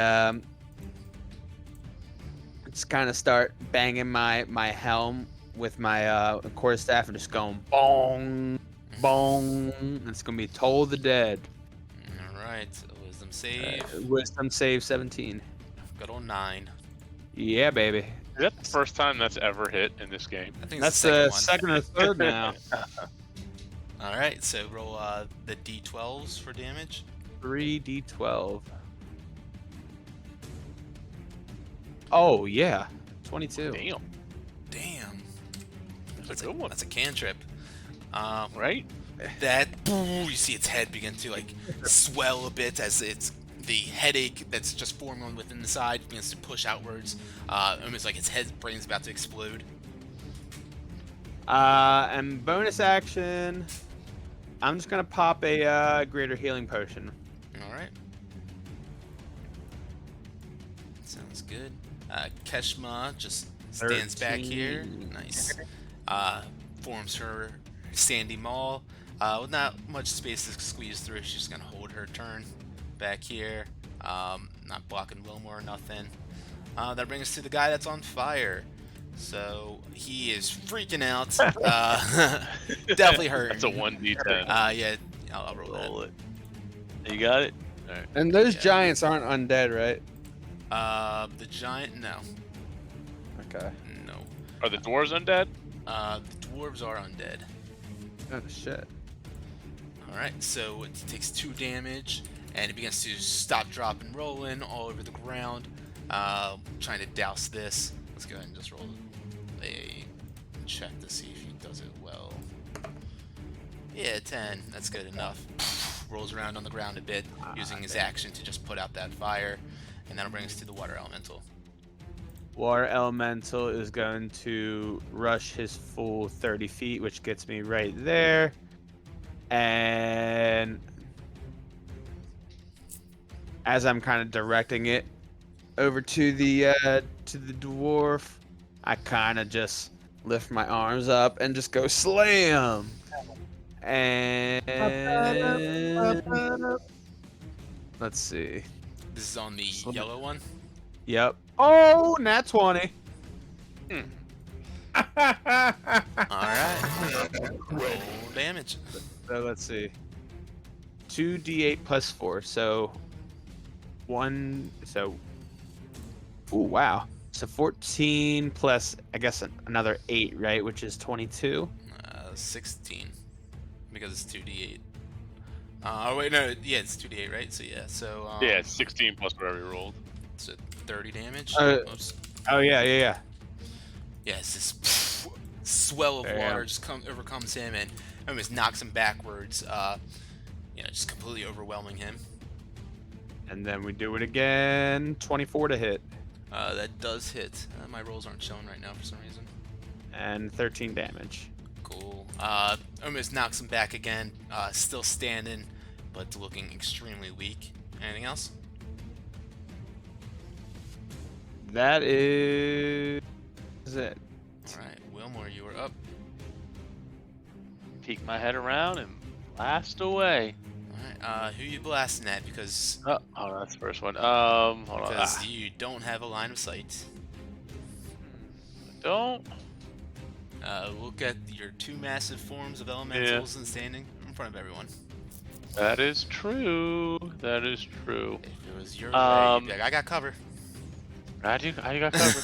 just kind of start banging my helm with my quarterstaff and just going bong, bong. It's going to be Toll of the Dead. All right, wisdom save. Wisdom save 17. Good old 9. Yeah, baby. Is that the first time that's ever hit in this game? I think That's it's the the second one. second or third now. All right, so roll the d12s for damage. 3d12. Oh, yeah. 22. Damn, Damn, that's a good one, that's a cantrip. right? That you see its head begin to like swell a bit as the headache that's just forming within the side begins to push outwards, almost like its brain's about to explode. And bonus action, I'm just gonna pop a greater healing potion. All right, sounds good. Keshma just stands back here. 13. Nice. Forms her sandy maul. With not much space to squeeze through, she's just gonna hold her turn back here. Not blocking Wilmore or nothing. That brings us to the guy that's on fire. So he is freaking out. Definitely hurt. That's a 1d10. Yeah, I'll roll that. Roll it. You got it. All right. And those Yeah. giants aren't undead, right? The giant, no, Okay. no. Are the dwarves undead? The dwarves are undead. Oh, shit. All right, so it takes 2 damage, and it begins to stop, drop, and rolling all over the ground, trying to douse this. Let's go ahead and just roll a check to see if he does it well. Yeah, 10. That's good enough. Rolls around on the ground a bit, using his action to just put out that fire, and that'll bring us to the water elemental. Water elemental is going to rush his full 30 feet, which gets me right there. And as I'm kind of directing it over to the dwarf, I kind of just lift my arms up and just go slam. And let's see. This is on the yellow one. Yep. Oh, nat 20. All right. Roll damage. So let's see. 2d8 plus 4. So one. So. Ooh, wow. So 14 plus, I guess, another 8, right? Which is 22. 16. Because it's 2d8. Oh, wait, no. Yeah, it's 2d8, right? So, yeah. So, Yeah, it's 16 plus whatever you rolled. So 30 damage. Oops. Oh, yeah. Yes, this swell of Damn. water just overcomes him and almost knocks him backwards. Just completely overwhelming him. And then we do it again. 24 to hit. That does hit. My rolls aren't showing right now for some reason. And 13 damage. Cool. Almost knocks him back again. Still standing, but looking extremely weak. Anything else? That is it. Alright, Wilmore, you are up. Peek my head around and blast away. Alright, who you blasting at? Because Oh, that's the first one. Hold on. you don't have a line of sight. Don't. Look at your 2 massive forms of elementals and standing in front of everyone. That is true. That is true. If it was your way, you'd be like, I got cover. I got covered.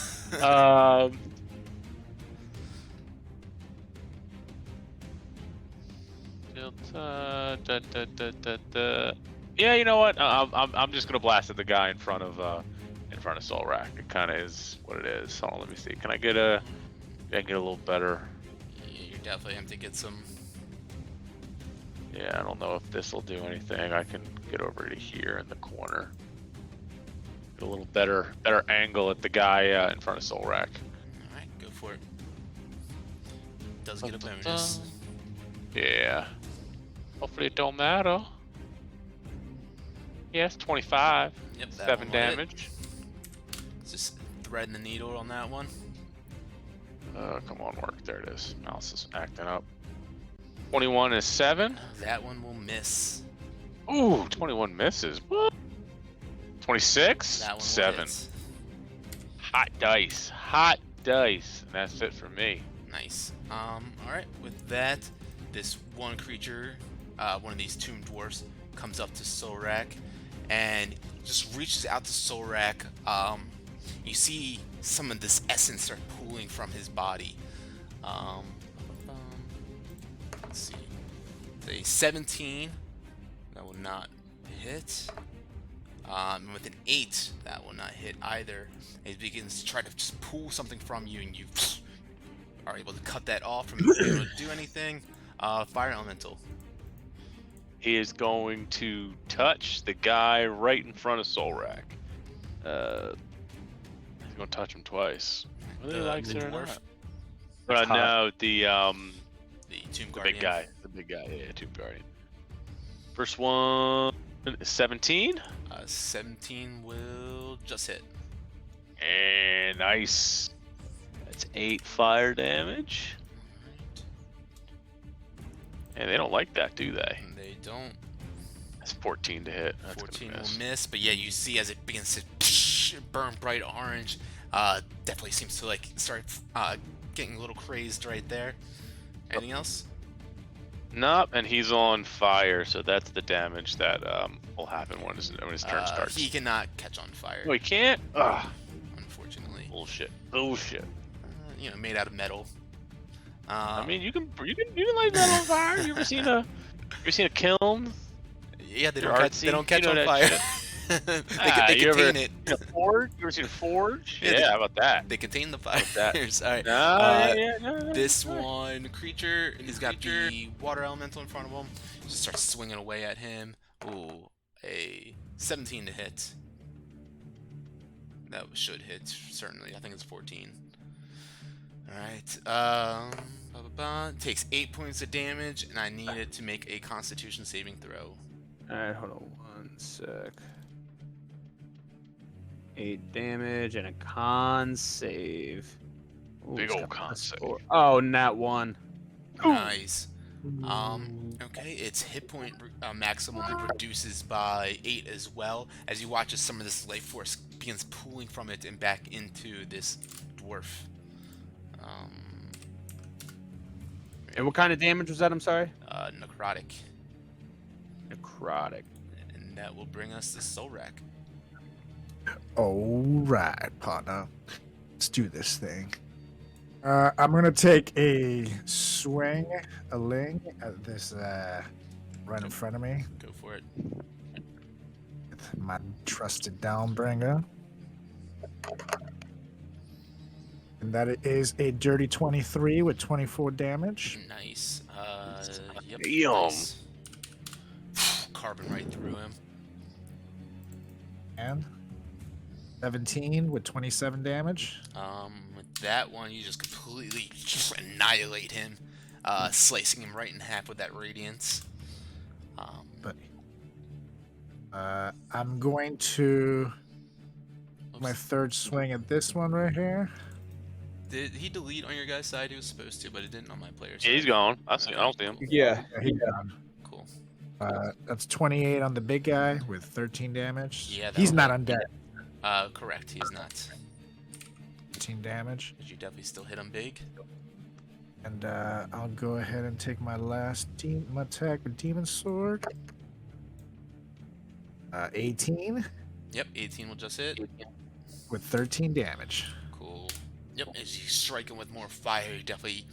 Yeah, you know what? I'm just gonna blast at the guy in front of Solrak. It kind of is what it is. Hold on, let me see. Can I get a little better? Yeah, you definitely have to get some. Yeah, I don't know if this will do anything. I can get over to here in the corner. Get a little better angle at the guy in front of Solrak. Alright, go for it. Does get a bonus. Yeah. Hopefully it don't matter. Yes, 25. Yep, that 7 one will hit. damage. Just threading the needle on that one. Come on, work. There it is. Mouse is acting up. 21 is 7. That one will miss. Ooh, 21 misses. What? 26? That one will 7. hit. Hot dice. Hot dice. And that's it for me. Nice. Alright, with that, this one creature, one of these tomb dwarfs, comes up to Solrak and just reaches out to Solrak. You see some of this essence start pooling from his body. Let's see. It's a 17. That will not hit. With an 8, that will not hit either. It begins to try to just pull something from you, and you are able to cut that off from being able to do anything. Fire Elemental. He is going to touch the guy right in front of Solrak. He's going to touch him twice. Whether he likes it or dwarf? not. No, the Tomb the Guardian. big guy. The big guy. Yeah, Tomb Guardian. First one is 17. 17 will just hit. And nice. That's 8 fire damage. And they don't like that, do they? And they don't. That's 14 to hit. That's 14 gonna will miss. miss, but yeah, you see as it begins to burn bright orange. Definitely seems to like start getting a little crazed right there. Anything else? Nope, and he's on fire, so that's the damage that will happen when his turn starts. He cannot catch on fire, Oh, he can't? Ugh. unfortunately. Bullshit. Bullshit. Made out of metal. I mean, you can light that on fire. You ever seen a kiln? yeah, they your don't catch. artsy, They don't catch you know on that fire. shit. They You ever contain it. seen a forge? You ever seen a forge? Yeah, Yeah, how about that? They contain the about that? fires. All right. No. This one creature, he's got the water elemental in front of him. Just starts swinging away at him. Ooh, a 17 to hit. That should hit, certainly. I think it's 14. Alright, takes 8 points of damage, and I need it to make a Constitution saving throw. Alright, hold on one sec. 8 damage and a con save. Ooh, Big it's old got con plus save. 4. Oh, nat 1. Nice. Okay, its hit point maximum reduces by 8 as well, as you watch as some of this life force begins pulling from it and back into this dwarf. And what kind of damage was that? I'm sorry? Necrotic. Necrotic. And that will bring us to Solrak. All right, partner. Let's do this thing. I'm gonna take a swing, a ling at this right in front of me Go for it. with my trusted downbringer. And that is a dirty 23 with 24 damage. Nice. Yep. Damn. Nice. Carbon right through him. And 17 with 27 damage. With that one, you just completely annihilate him, slicing him right in half with that radiance. But I'm going to my Oops. third swing at this one right here. Did he delete on your guy's side? He was supposed to, but it didn't on my player's Yeah, he's side. gone. I don't see him. Yeah. Yeah, he's done. Cool. That's 28 on the big guy with 13 damage. Yeah, he's that'll not hit. undead. Correct. He's not. 13 damage. But you definitely still hit him big. And I'll go ahead and take my last attack with Demon Sword. 18 Yep, 18 will just hit. with 13 damage. Cool. Yep, as you strike him with more fire, he definitely,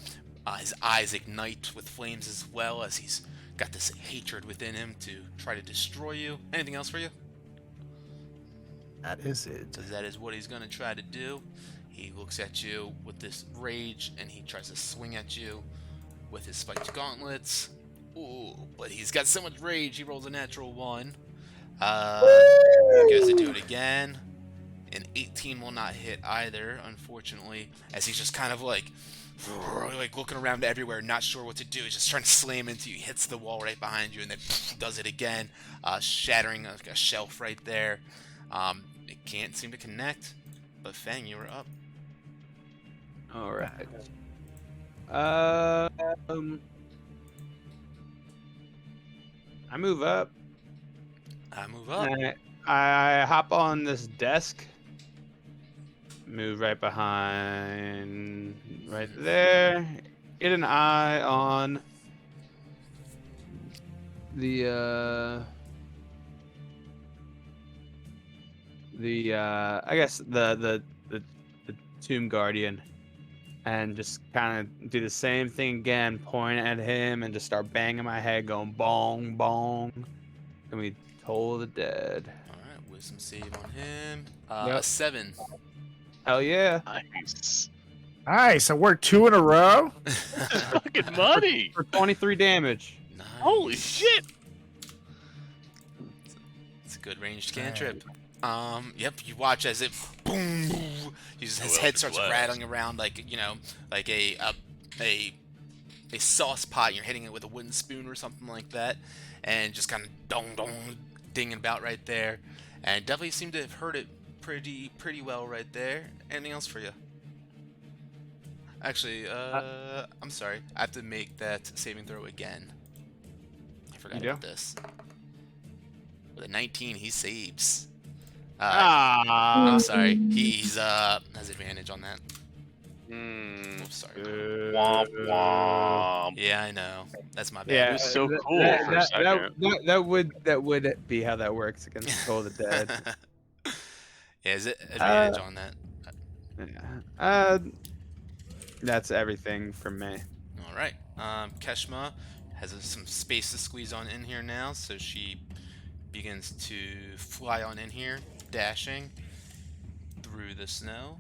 his eyes ignite with flames as well, as he's got this hatred within him to try to destroy you. Anything else for you? That is it. So that is what he's going to try to do. He looks at you with this rage, and he tries to swing at you with his spiked gauntlets. Ooh, but he's got so much rage, he rolls a natural 1. He goes to do it again. An 18 will not hit either, unfortunately, as he's just kind of like looking around everywhere, not sure what to do. He's just trying to slam into you. He hits the wall right behind you, and then does it again, shattering a shelf right there. It can't seem to connect, but Fang, you were up. All right. I move up. I move up. I hop on this desk. Move right behind, right there. Get an eye on the I guess the Tomb Guardian, and just kind of do the same thing again. Point at him and just start banging my head, going bong bong. And we toll the dead. All right, wisdom save on him. A Yep. 7. Hell yeah! Nice. Nice. I worked 2 in a row. Fucking money. For 23 damage. Nice. Holy shit. It's a good ranged cantrip. Yep, you watch as it boom, his head starts rattling around like, like a sauce pot. You're hitting it with a wooden spoon or something like that, and just kind of dong dong dinging about right there. And definitely seem to have heard it pretty well right there. Anything else for you? Actually, I'm sorry. I have to make that saving throw again. I forgot about this. With a 19, he saves. I'm sorry. He's has advantage on that. Oops, sorry. Womp womp. Yeah, I know. That's my bad. Yeah, It was so cool for a second. That would be how that works against Toll the Dead. Yeah, is it advantage on that? Yeah. That's everything from me. All right. Keshma has some space to squeeze on in here now, so she begins to fly on in here, dashing through the snow,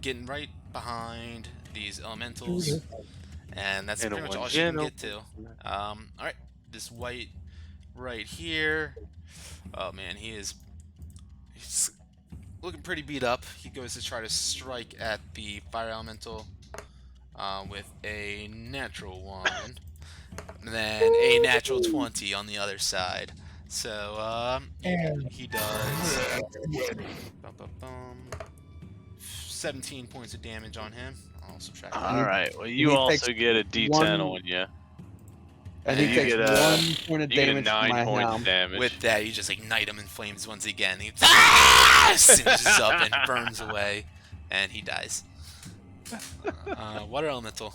getting right behind these elementals, and that's pretty much all she can get to. All right, this white right here. Oh man, he's looking pretty beat up. He goes to try to strike at the fire elemental with a natural 1, and then a natural 20 on the other side. So he does 17 points of damage on him. I'll subtract that. All right. Well, you also get a D10 on you. And he takes 1 point of damage from my 9 points helm. of damage. With that, you just ignite him in flames once again. He singes up and burns away, and he dies. Water elemental.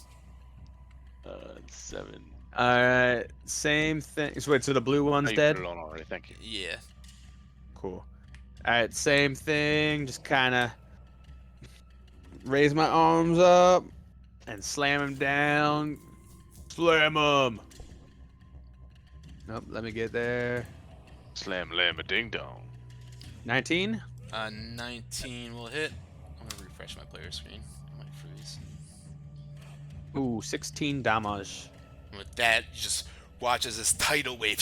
7. Alright, same thing. So wait, so the blue one's You dead? put it on already. Thank you. Yeah. Cool. Alright, same thing. Just kind of raise my arms up and slam him down. Slam him! Nope, let me get there. Slam lam a ding dong. 19? 19 will hit. I'm gonna refresh my player screen. I might freeze. Ooh, 16 damage. And with that, you just watch as this tidal wave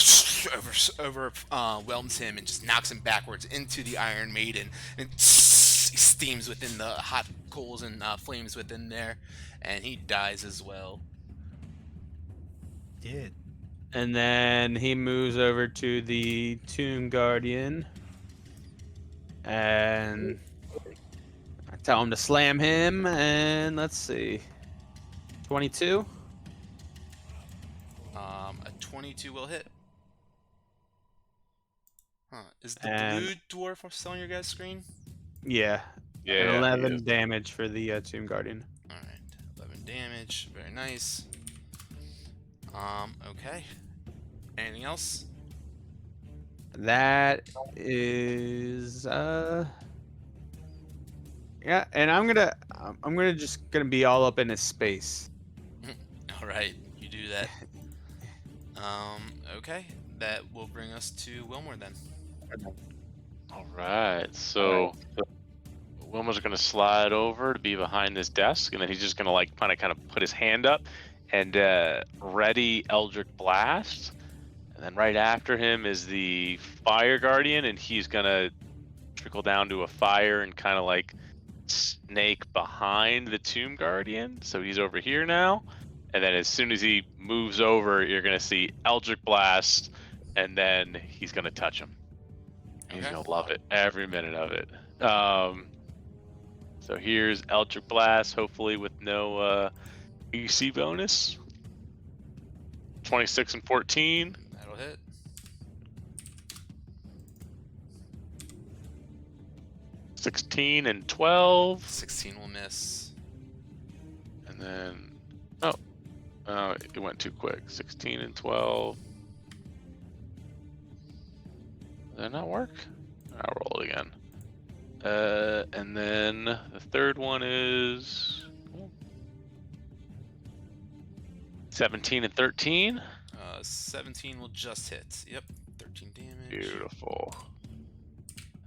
overwhelms him and just knocks him backwards into the Iron Maiden, and he steams within the hot coals and flames within there, and he dies as well. Did. And then he moves over to the Tomb Guardian. And I tell him to slam him, and let's see. 22? A 22 will hit. Huh. Is the And- blue dwarf still on your guys' screen? Yeah. Yeah. 11 damage for the Tomb Guardian. Alright, 11 damage. Very nice. Okay. Anything else? That is yeah, and I'm gonna just gonna be all up in his space. Alright, you do that. Okay. That will bring us to Wilmore then. All right. So Wilma's gonna slide over to be behind this desk, and then he's just gonna like kind of put his hand up and ready Eldritch Blast. And then right after him is the Fire Guardian, and he's gonna trickle down to a fire and kind of like snake behind the Tomb Guardian. So he's over here now. And then as soon as he moves over, you're gonna see Eldritch Blast, and then he's gonna touch him. He's Okay. gonna love it, every minute of it. So here's Eldritch Blast, hopefully with no EC bonus. 26 and 14. That'll hit. 16 and 12. 16 will miss. And then, it went too quick. 16 and 12. Did that not work? I'll roll it again. And then the third one is 17 and 13. 17 will just hit. Yep, 13 damage. Beautiful.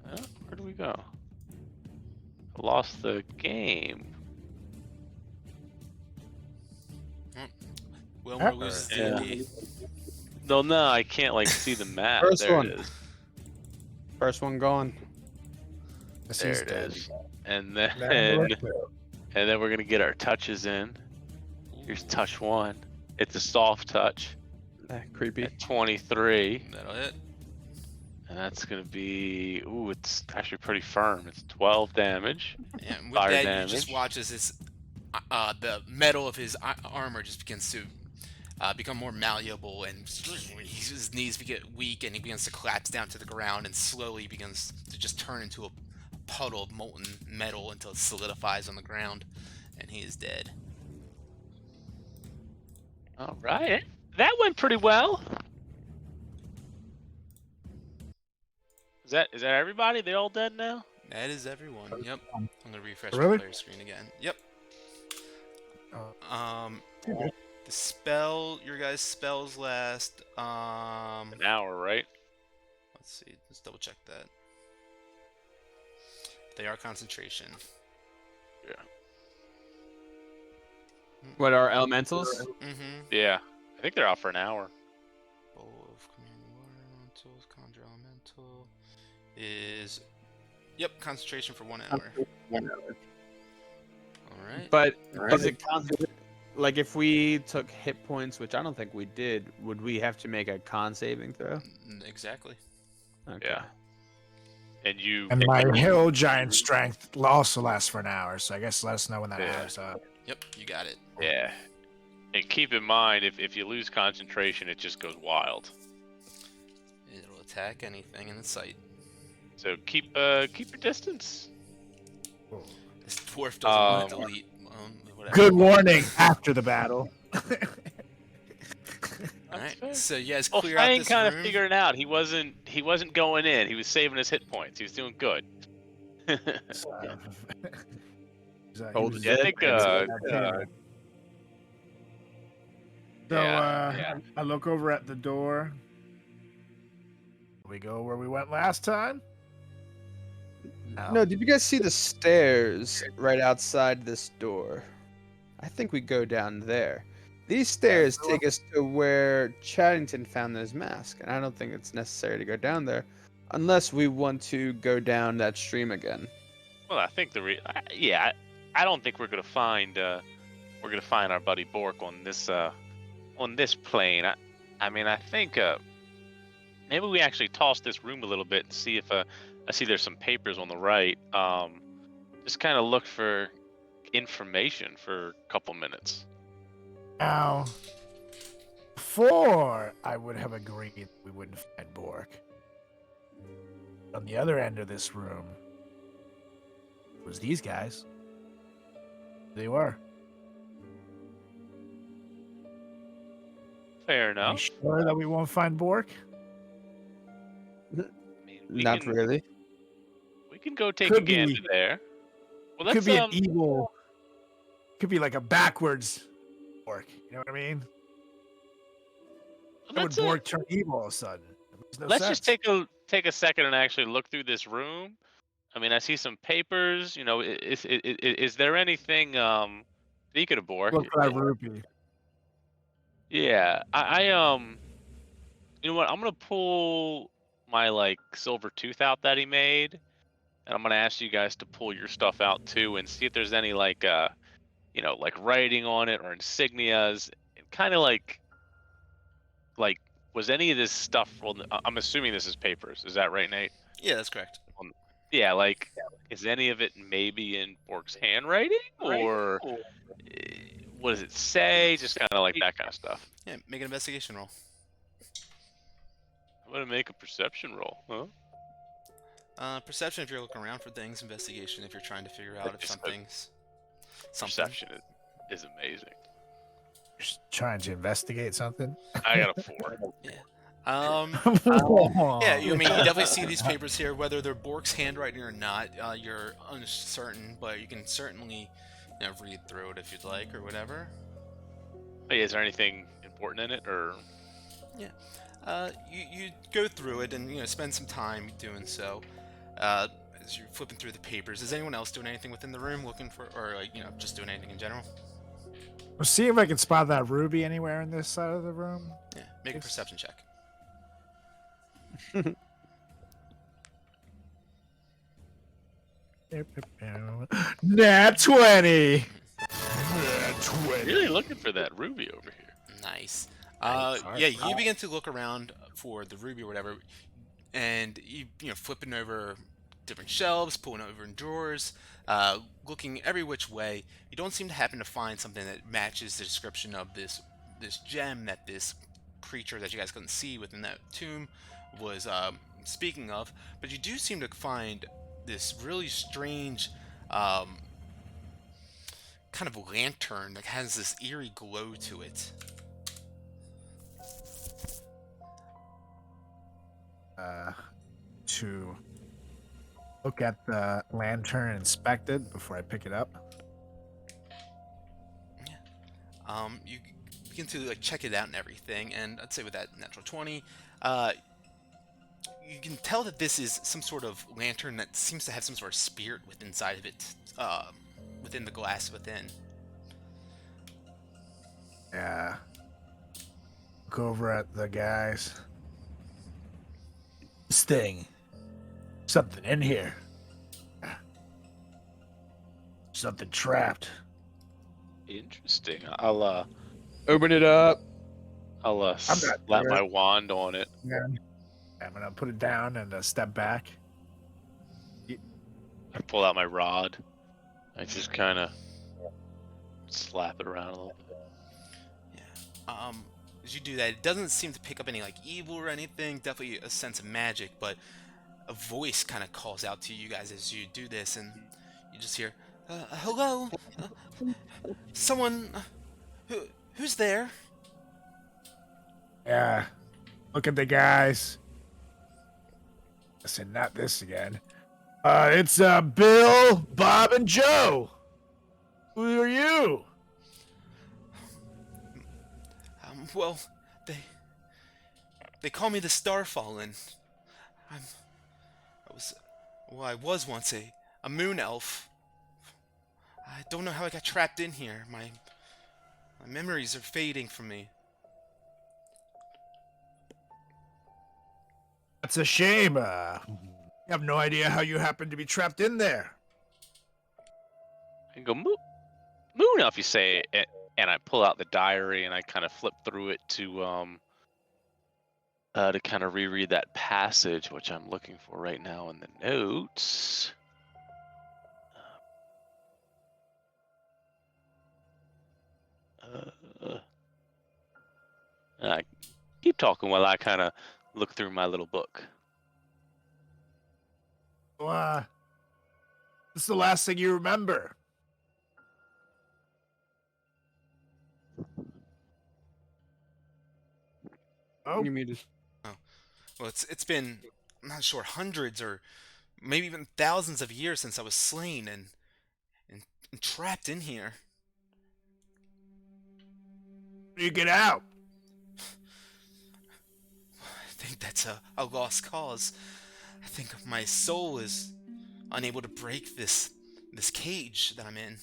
Where do we go? I lost the game. Wilmer loses Yeah. D&D. No, I can't like see the map. First There one. it is. First one gone. Yes, There he's it dead. is. And Now then we're through. and then we're gonna get our touches in. Here's touch 1. It's a soft touch Creepy. at 23. That'll hit. And that's gonna be it's actually pretty firm. It's 12 damage. And with Fire that, you just damage. watch as his the metal of his armor just begins to become more malleable, and his knees get weak, and he begins to collapse down to the ground, and slowly begins to just turn into a puddle of molten metal until it solidifies on the ground, and he is dead. All right, that went pretty well. Is that everybody? They all dead now? That is everyone. Yep. I'm gonna refresh Really? my player screen again. Yep. The spell, your guys' spells last. An hour, right? Let's see. Let's double check that. They are concentration. Yeah. What are elementals? Mm-hmm. Yeah. I think they're out for an hour. Bowl of command water elementals, conjure elemental is. Yep, concentration for 1 hour. Alright. But is it like if we took hit points, which I don't think we did, would we have to make a con saving throw? Exactly. Okay. Yeah. And you. And my hill giant strength also lasts for an hour, so I guess let us know when that Yeah. hour's up. Yep, you got it. Yeah. And keep in mind, if you lose concentration, it just goes wild. It'll attack anything in its sight. So keep your distance. This dwarf doesn't want to delete. Whatever. Good warning after the battle. Alright, fair. so you guys Well, clear out Fang this kind of room. figured it out. He wasn't going in. He was saving his hit points. He was doing good. Cold was dead. I think, So yeah. I look over at the door. We go where we went last time? No, did you guys see the stairs right outside this door? I think we go down there. These stairs take us to where Chaddington found his mask, and I don't think it's necessary to go down there unless we want to go down that stream again. Well, I think I don't think we're gonna find our buddy Bork on this plane. I mean, I think maybe we actually toss this room a little bit and see if I see there's some papers on the right. Just kind of look for information for a couple minutes. Now, before I would have agreed that we wouldn't find Bork. On the other end of this room was these guys. They were. Fair Are enough. you sure that we won't find Bork? I mean, we Not can, really. We can go take a Could be- gander there. Well, let's Could be an evil. Could be like a backwards Bork. You know what I mean? How would let's, Bork turn evil all of a sudden? It makes no let's sense. just take a second and actually look through this room. I mean, I see some papers. You know, is there anything speaking of Bork? Look for that rupee. Yeah, I you know what? I'm gonna pull my like silver tooth out that he made, and I'm gonna ask you guys to pull your stuff out too and see if there's any like you know, like writing on it or insignias, and kind of like was any of this stuff? Well, I'm assuming this is papers. Is that right, Nate? Yeah, that's correct. Yeah, like Is any of it maybe in Bork's handwriting, or what does it say? Just kind of like that kind of stuff. Yeah, make an investigation roll. I'm gonna make a perception roll, huh? Perception if you're looking around for things. Investigation if you're trying to figure out if Just something's something. Perception is amazing. Just trying to investigate something. I got a 4. Yeah. Yeah, Yeah, I mean, you definitely see these papers here, whether they're Bork's handwriting or not. You're uncertain, but you can certainly, read through it if you'd like or whatever. Hey, is there anything important in it, or? You go through it and spend some time doing so. As you're flipping through the papers, is anyone else doing anything within the room, looking for, or just doing anything in general? We'll see if I can spot that ruby anywhere in this side of the room. Yeah, make a perception check. Nat 20. Really looking for that ruby over here. Nice. Nice. Yeah, you begin to look around for the ruby or whatever, and you flipping over different shelves, pulling over in drawers, looking every which way. You don't seem to happen to find something that matches the description of this gem that this creature that you guys couldn't see within that tomb was speaking of. But you do seem to find this really strange kind of lantern that has this eerie glow to it. To look at the lantern and inspect it before I pick it up. You begin to check it out and everything, and I'd say with that natural 20, you can tell that this is some sort of lantern that seems to have some sort of spirit within inside of it, within the glass within. Yeah. Look over at the guys. This thing. Something in here. Something trapped. Interesting. I'll Open it up. slap sure. my wand on it. Yeah. I'm gonna put it down and step back. I pull out my rod. I just kind of slap it around a little bit. Yeah. As you do that, it doesn't seem to pick up any evil or anything. Definitely a sense of magic, but a voice kind of calls out to you guys as you do this, and you just hear, "Hello, someone. Who's there?" Yeah. Look at the guys. Listen, not this again. It's Bill, Bob, and Joe. Who are you? Well, they call me the Starfallen. I was once a moon elf. I don't know how I got trapped in here. My memories are fading from me. That's a shame. I have no idea how you happened to be trapped in there. I go, moon elf, you say, and I pull out the diary and I kind of flip through it to kind of reread that passage, which I'm looking for right now in the notes. I keep talking while I kind of look through my little book. Well, this is the last thing you remember. Oh, You mean to... Well, it's been, I'm not sure, hundreds or maybe even thousands of years since I was slain and trapped in here. you get out. I think that's a lost cause. I think my soul is unable to break this cage that I'm in.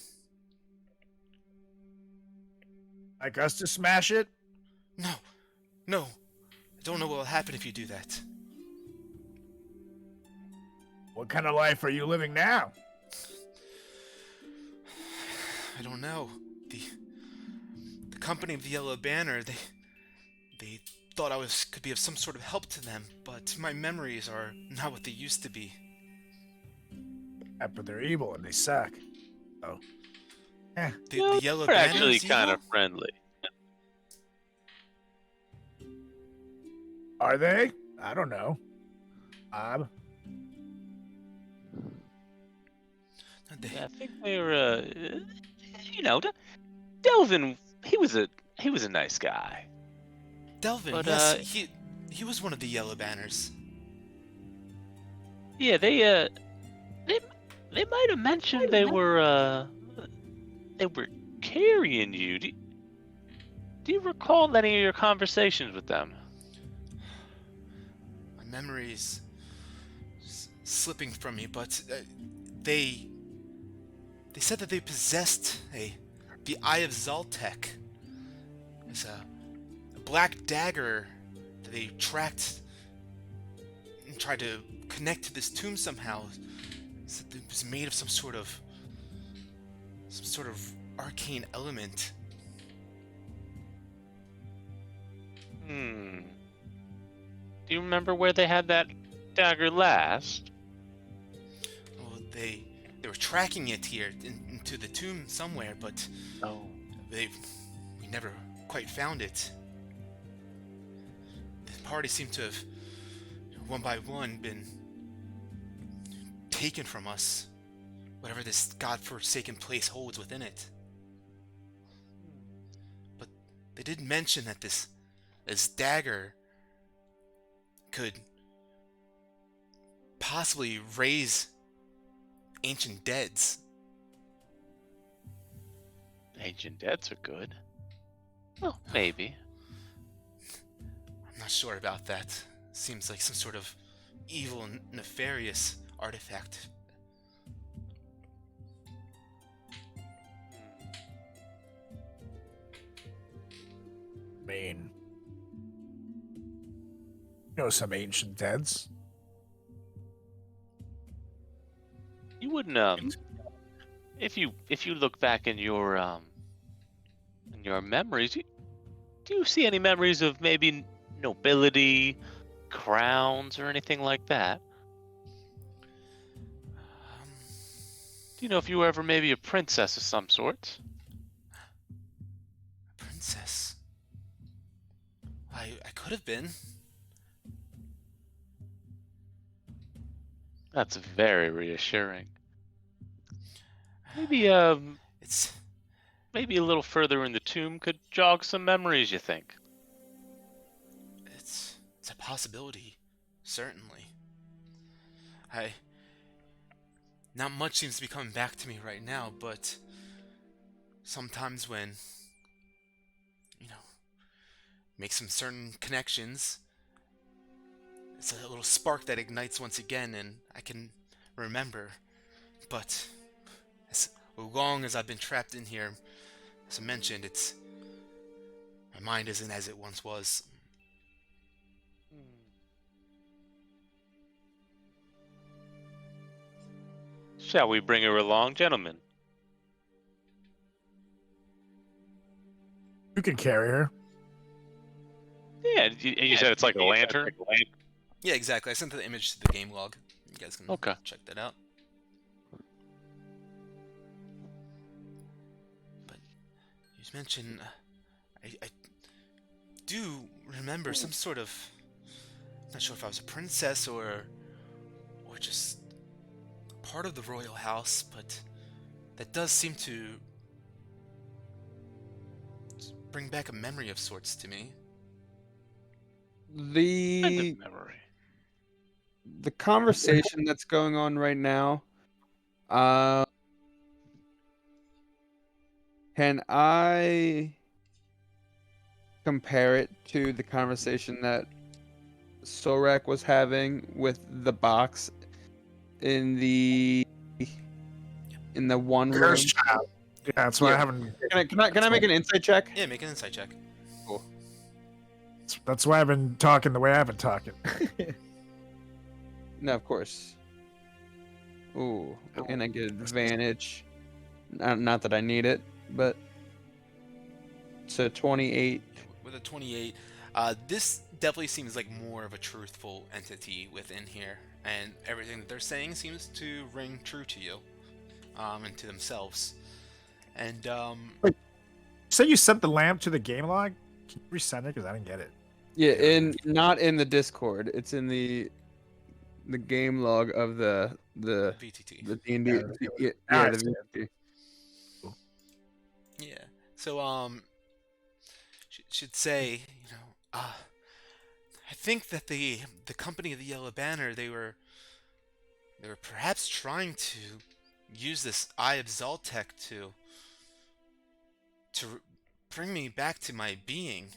Like us to smash it? No. I don't know what will happen if you do that. What kind of life are you living now? I don't know. The company of the Yellow Banner, they thought I could be of some sort of help to them, but my memories are not what they used to be. Yeah, but they're evil and they suck. Oh. Eh. The yellow We're banner actually is kind evil? of friendly. Are they? I don't know. Bob. I think they were, you know, Delvin. He was a nice guy. Delvin, But, yes, he was one of the yellow banners. Yeah, they might have mentioned they were carrying you. Do you recall any of your conversations with them? My memory's slipping from me, but they said that they possessed the Eye of Zaltek. It's a black dagger that they tracked and tried to connect to this tomb somehow. Said it was made of some sort of arcane element. Do you remember where they had that dagger last? Well, they were tracking it here into the tomb somewhere, but we never quite found it. The party seemed to have, one by one, been taken from us. Whatever this godforsaken place holds within it. But they did mention that this dagger could possibly raise ancient deads. Ancient deads are good. Well, maybe. I'm not sure about that. Seems like some sort of evil and nefarious artifact. mean, some ancient deads. You wouldn't if you look back in your memories, do you see any memories of maybe nobility, crowns, or anything like that? Do you know if you were ever maybe a princess of some sort? A princess? I could have been. That's very reassuring. Maybe It's maybe a little further in the tomb could jog some memories, you think? it's a possibility, certainly. Not much seems to be coming back to me right now, but sometimes when make some certain connections, it's a little spark that ignites once again, and I can remember. But as long as I've been trapped in here, as I mentioned, my mind isn't as it once was. Shall we bring her along, gentlemen? You can carry her. Yeah, you said it's like a lantern? Yeah, exactly. I sent the image to the game log. You guys can check that out. But you mentioned, I do remember some sort of, not sure if I was a princess or just part of the royal house, but that does seem to bring back a memory of sorts to me. The Memory. the conversation that's going on right now, can I compare it to the conversation that Sorak was having with the box in the one room? Cursed child. Yeah, that's why I haven't. Can I make an insight check? Yeah, make an insight check. Cool. That's why I've been talking the way I've been talking. No, of course. Ooh, and I get advantage. Not that I need it, but so 28. With a 28, this definitely seems like more of a truthful entity within here, and everything that they're saying seems to ring true to you, and to themselves. And Say you sent the lamp to the game log. Can you resend it? Because I didn't get it. Yeah, Yeah. not in the Discord. It's in the game log of the VTT. D&D. Yeah, let's go. Yeah, Alright, the VTT. Yeah. So should say, I think that the company of the Yellow Banner, they were perhaps trying to use this Eye of Zoltek to bring me back to my being.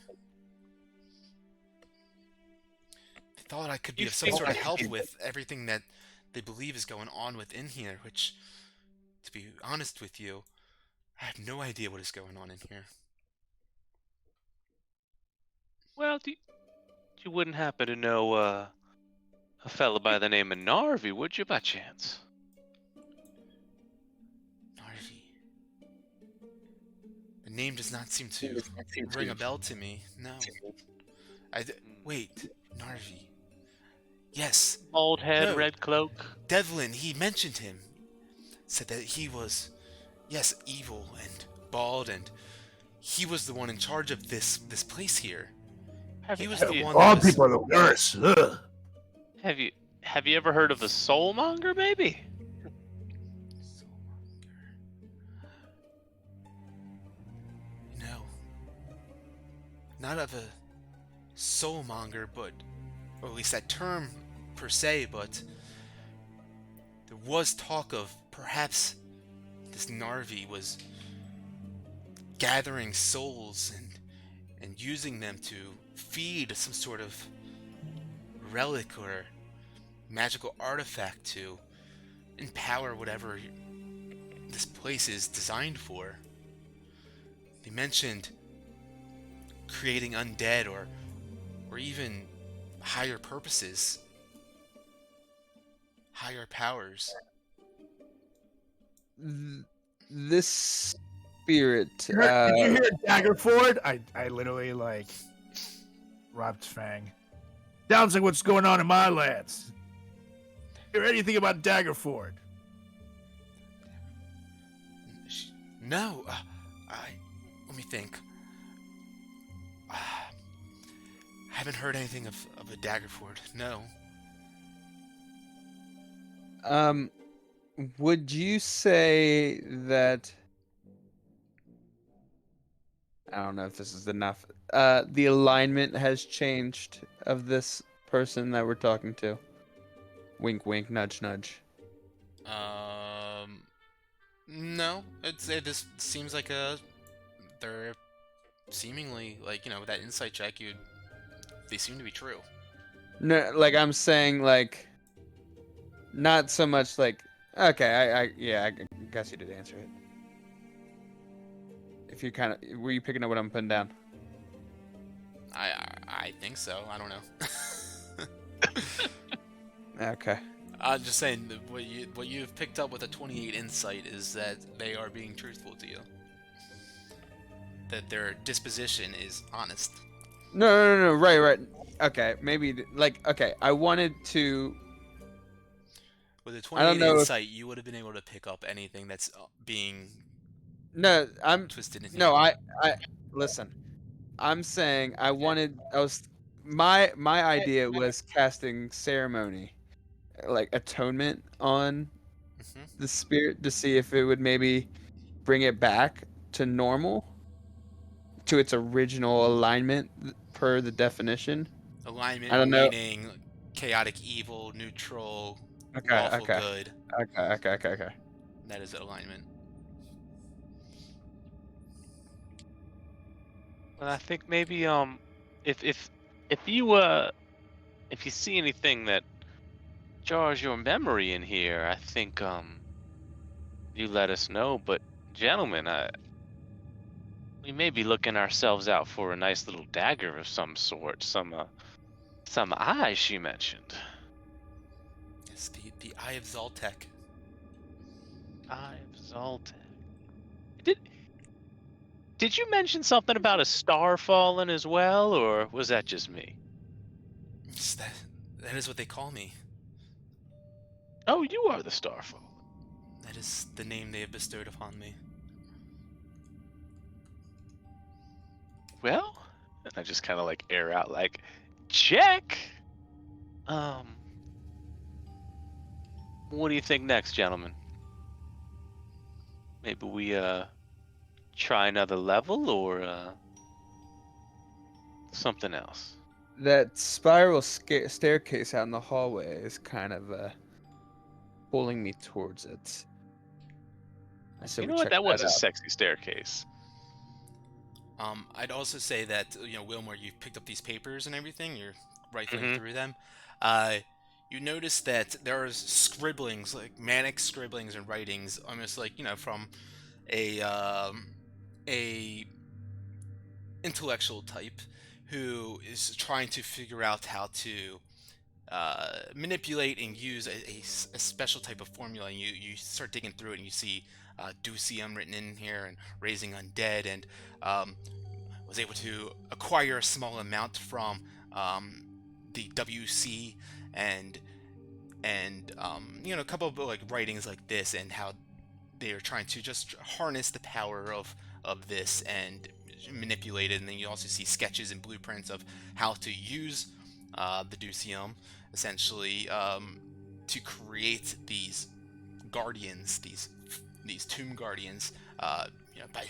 They thought I could be You of some think sort of that- help with everything that they believe is going on within here, which, to be honest with you, I have no idea what is going on in here. Well, you wouldn't happen to know a fella by the name of Narvi, would you, by chance? Narvi. The name does not seem to ring a bell to me. No. Wait, Narvi. Yes, Bald head, No. red cloak. Devlin, he mentioned him. Said that he was, yes, evil and bald, and he was the one in charge of this place here. He was the one All that was... people are the worst. Ugh. Have you ever heard of a soulmonger, maybe? No. Not of a soulmonger, but... or at least that term per se, but... there was talk of perhaps this Narvi was gathering souls and using them to feed some sort of relic or magical artifact to empower whatever this place is designed for. They mentioned creating undead or even higher purposes, higher powers. This spirit. Did you hear Daggerford? I literally like robbed Fang. Sounds like what's going on in my lands. Hear anything about Daggerford? No, let me think. I haven't heard anything of a Daggerford. No. Would you say that? I don't know if this is enough. The alignment has changed of this person that we're talking to. Wink, wink, nudge, nudge. No. This seems like they're seemingly like, with that insight check, they seem to be true. No, like I'm saying, like, not so much like. Okay, I guess you did answer it. If you were you picking up what I'm putting down? I think so. I don't know. Okay. I'm just saying that what you've picked up with a 28 insight is that they are being truthful to you. That their disposition is honest. No. Right. Okay, maybe okay. I wanted to. With a I don't 28 know insight, you would have been able to pick up anything that's being No, I'm. twisted in No, here. I listen. I'm saying I was. My idea was casting ceremony, like atonement on Mhm. the spirit to see if it would maybe bring it back to normal, to its original alignment per the definition. Alignment I don't know. meaning chaotic evil, neutral, Okay, lawful okay. good. Okay. That is alignment. Well, I think maybe if you see anything that jars your memory in here, I think you let us know. But gentlemen, we may be looking ourselves out for a nice little dagger of some sort, some eye she mentioned. It's the Eye of Zoltek. Eye of Zoltek. Did you mention something about a star falling as well, or was that just me? That is what they call me. Oh, you are the Starfall. That is the name they have bestowed upon me. Well, and I just kind of like air out like, check. What do you think next, gentlemen? Maybe we try another level or something else. That spiral staircase out in the hallway is kind of pulling me towards it. I said You we know what? check That was that a out. sexy staircase. I'd also say that, Wilmore, you've picked up these papers and everything. You're rifling Mhm. through them. You notice that there are scribblings, like manic scribblings and writings, almost like, from a intellectual type who is trying to figure out how to manipulate and use a special type of formula. And you start digging through it, and you see Ducium written in here, and raising undead, and was able to acquire a small amount from the WC, and a couple of like writings like this, and how they are trying to just harness the power of this and manipulate it. And then you also see sketches and blueprints of how to use the Ducium, essentially, to create these guardians, these tomb guardians, by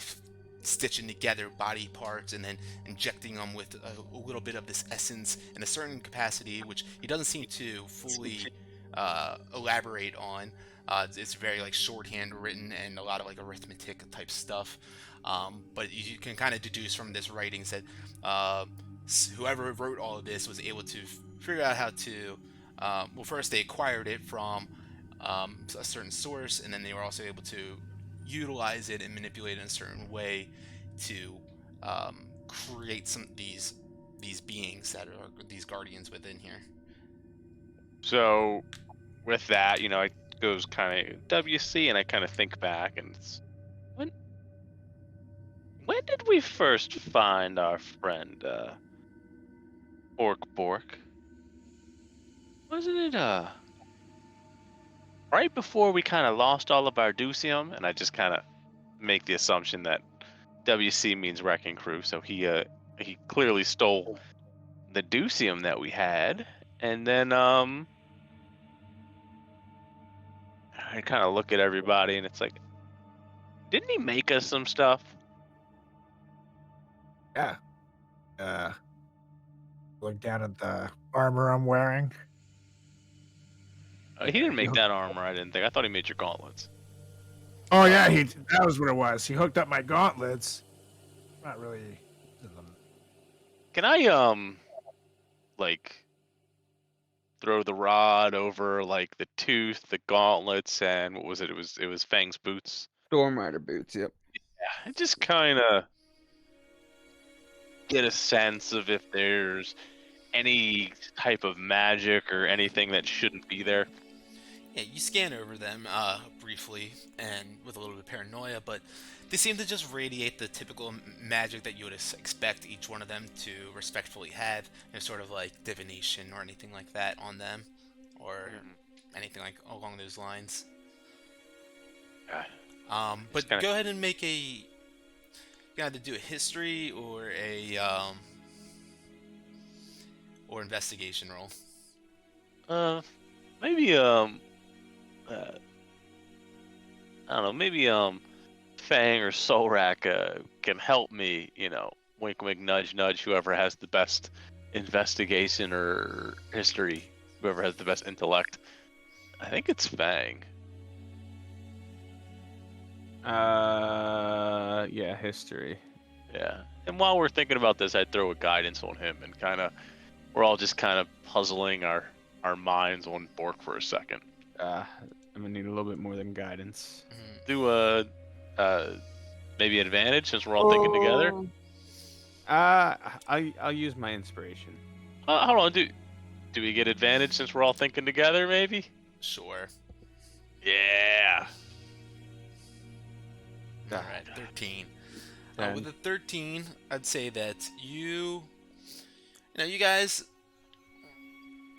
stitching together body parts and then injecting them with a little bit of this essence in a certain capacity, which he doesn't seem to fully elaborate on. It's very like shorthand written and a lot of like arithmetic type stuff. But you can kind of deduce from this writing that whoever wrote all of this was able to figure out how to. Well, first they acquired it from a certain source, and then they were also able to utilize it and manipulate it in a certain way to create some of these beings that are these guardians within here. So with that, it goes kind of WC, and I kind of think back, and it's when did we first find our friend Bork? Wasn't it right before we kind of lost all of our Ducium? And I just kind of make the assumption that WC means wrecking crew, so he clearly stole the Ducium that we had, and then I kind of look at everybody, and it's like, didn't he make us some stuff? Yeah. Look down at the armor I'm wearing. He didn't make that armor. I didn't think. I thought he made your gauntlets. Oh yeah, that was what it was. He hooked up my gauntlets. Not really. Can I like throw the rod over like the tooth, the gauntlets, and what was it? It was Fang's boots. Storm Rider boots. Yep. Yeah, I just kind of get a sense of if there's any type of magic or anything that shouldn't be there. Yeah, you scan over them briefly and with a little bit of paranoia, but they seem to just radiate the typical magic that you would expect each one of them to respectfully have. Sort of like divination or anything like that on them, or anything like along those lines. But go ahead and make a. You gotta do a history or a or investigation roll. Maybe I don't know, maybe Fang or Solrak can help me, wink wink nudge nudge, whoever has the best investigation or history, whoever has the best intellect. I think it's Fang. Yeah, history. Yeah. And while we're thinking about this, I'd throw a guidance on him, and we're all just kind of puzzling our minds on Bork for a second. I'm gonna need a little bit more than guidance. Do maybe advantage since we're all thinking together. I'll use my inspiration. Hold on, do we get advantage since we're all thinking together? Maybe. Sure. Yeah. All right, 13. With a 13, I'd say that you guys,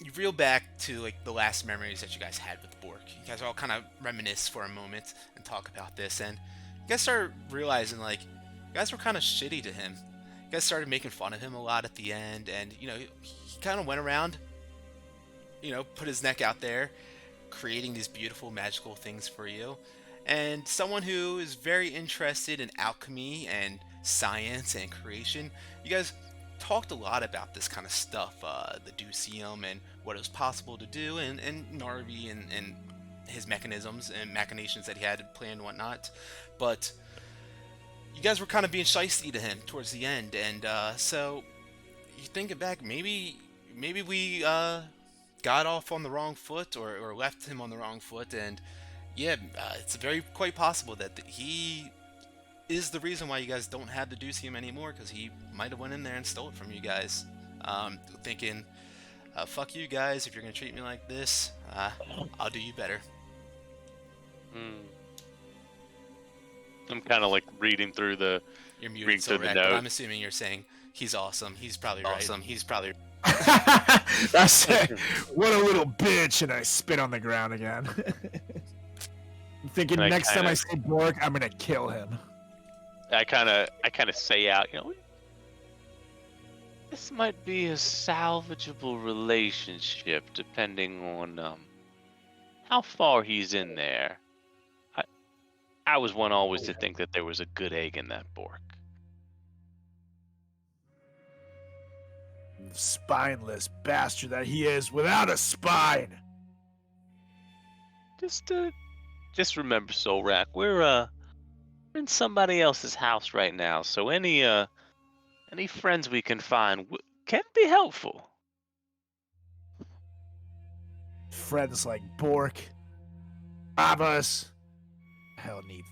you reel back to like the last memories that you guys had with Bork. You guys all kind of reminisce for a moment and talk about this, and you guys start realizing like you guys were kind of shitty to him. You guys started making fun of him a lot at the end, and he kind of went around, put his neck out there, creating these beautiful magical things for you. And someone who is very interested in alchemy and science and creation, you guys talked a lot about this kind of stuff, the Ducium and what it was possible to do, and Narvi and his mechanisms and machinations that he had planned and whatnot. But you guys were kind of being shisty to him towards the end, and so you thinking back, maybe we got off on the wrong foot or left him on the wrong foot, and yeah, it's very quite possible that he is the reason why you guys don't have the Ducium anymore, because he might have went in there and stole it from you guys, thinking, fuck you guys, if you're gonna treat me like this, I'll do you better. I'm kind of like reading through the You're reading muted, through the Solrak, but note. I'm assuming you're saying he's awesome. He's probably right. That's it. What a little bitch, and I spit on the ground again. I'm thinking And I next time kinda- I see Bork, I'm gonna kill him. I kind of say out, this might be a salvageable relationship depending on how far he's in there. I was one always to think that there was a good egg in that Bork. Spineless bastard that he is, without a spine. Just remember, Solrak, we're in somebody else's house right now, so any friends we can find can be helpful. Friends like Bork, Bravas, hell need.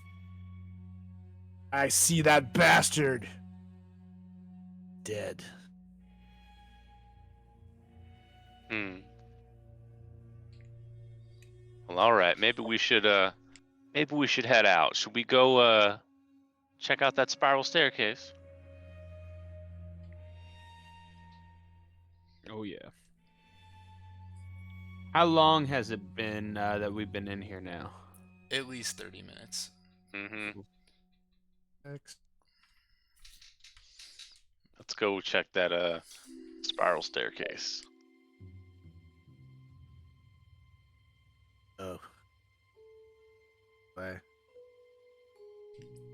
I see that bastard dead. Well, all right. Maybe we should head out. Should we go check out that spiral staircase? Oh yeah. How long has it been that we've been in here now? At least 30 minutes. Mm-hmm. Next. Let's go check that spiral staircase. Oh. Bye.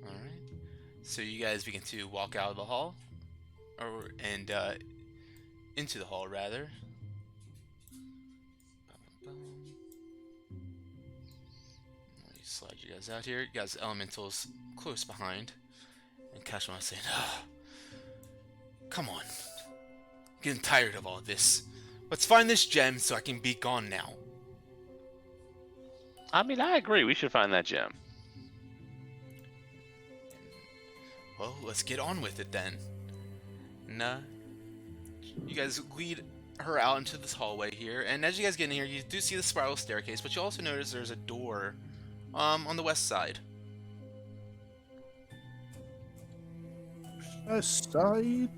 All right. So you guys begin to walk out of the hall, and into the hall rather. Let me slide you guys out here. You guys, elementals close behind, and Kashima saying, oh, "Come on, I'm getting tired of all this. Let's find this gem so I can be gone now." I mean, I agree. We should find that gem. Well, let's get on with it then. And you guys lead her out into this hallway here, and as you guys get in here, you do see the spiral staircase, but you also notice there's a door on the west side. West side?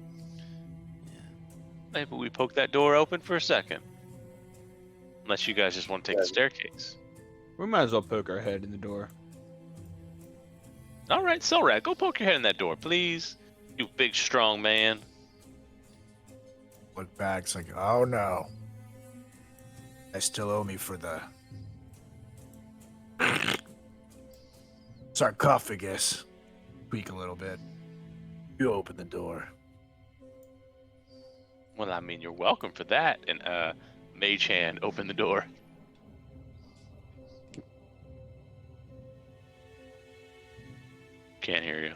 Maybe we poke that door open for a second. Unless you guys just want to take the staircase. We might as well poke our head in the door. All right, Solrak, go poke your head in that door, please. You big, strong man. Look back, it's like, oh no. I still owe me for the sarcophagus. Tweak a little bit. You open the door. Well, I mean, you're welcome for that. And Mage Hand, open the door. Can't hear you.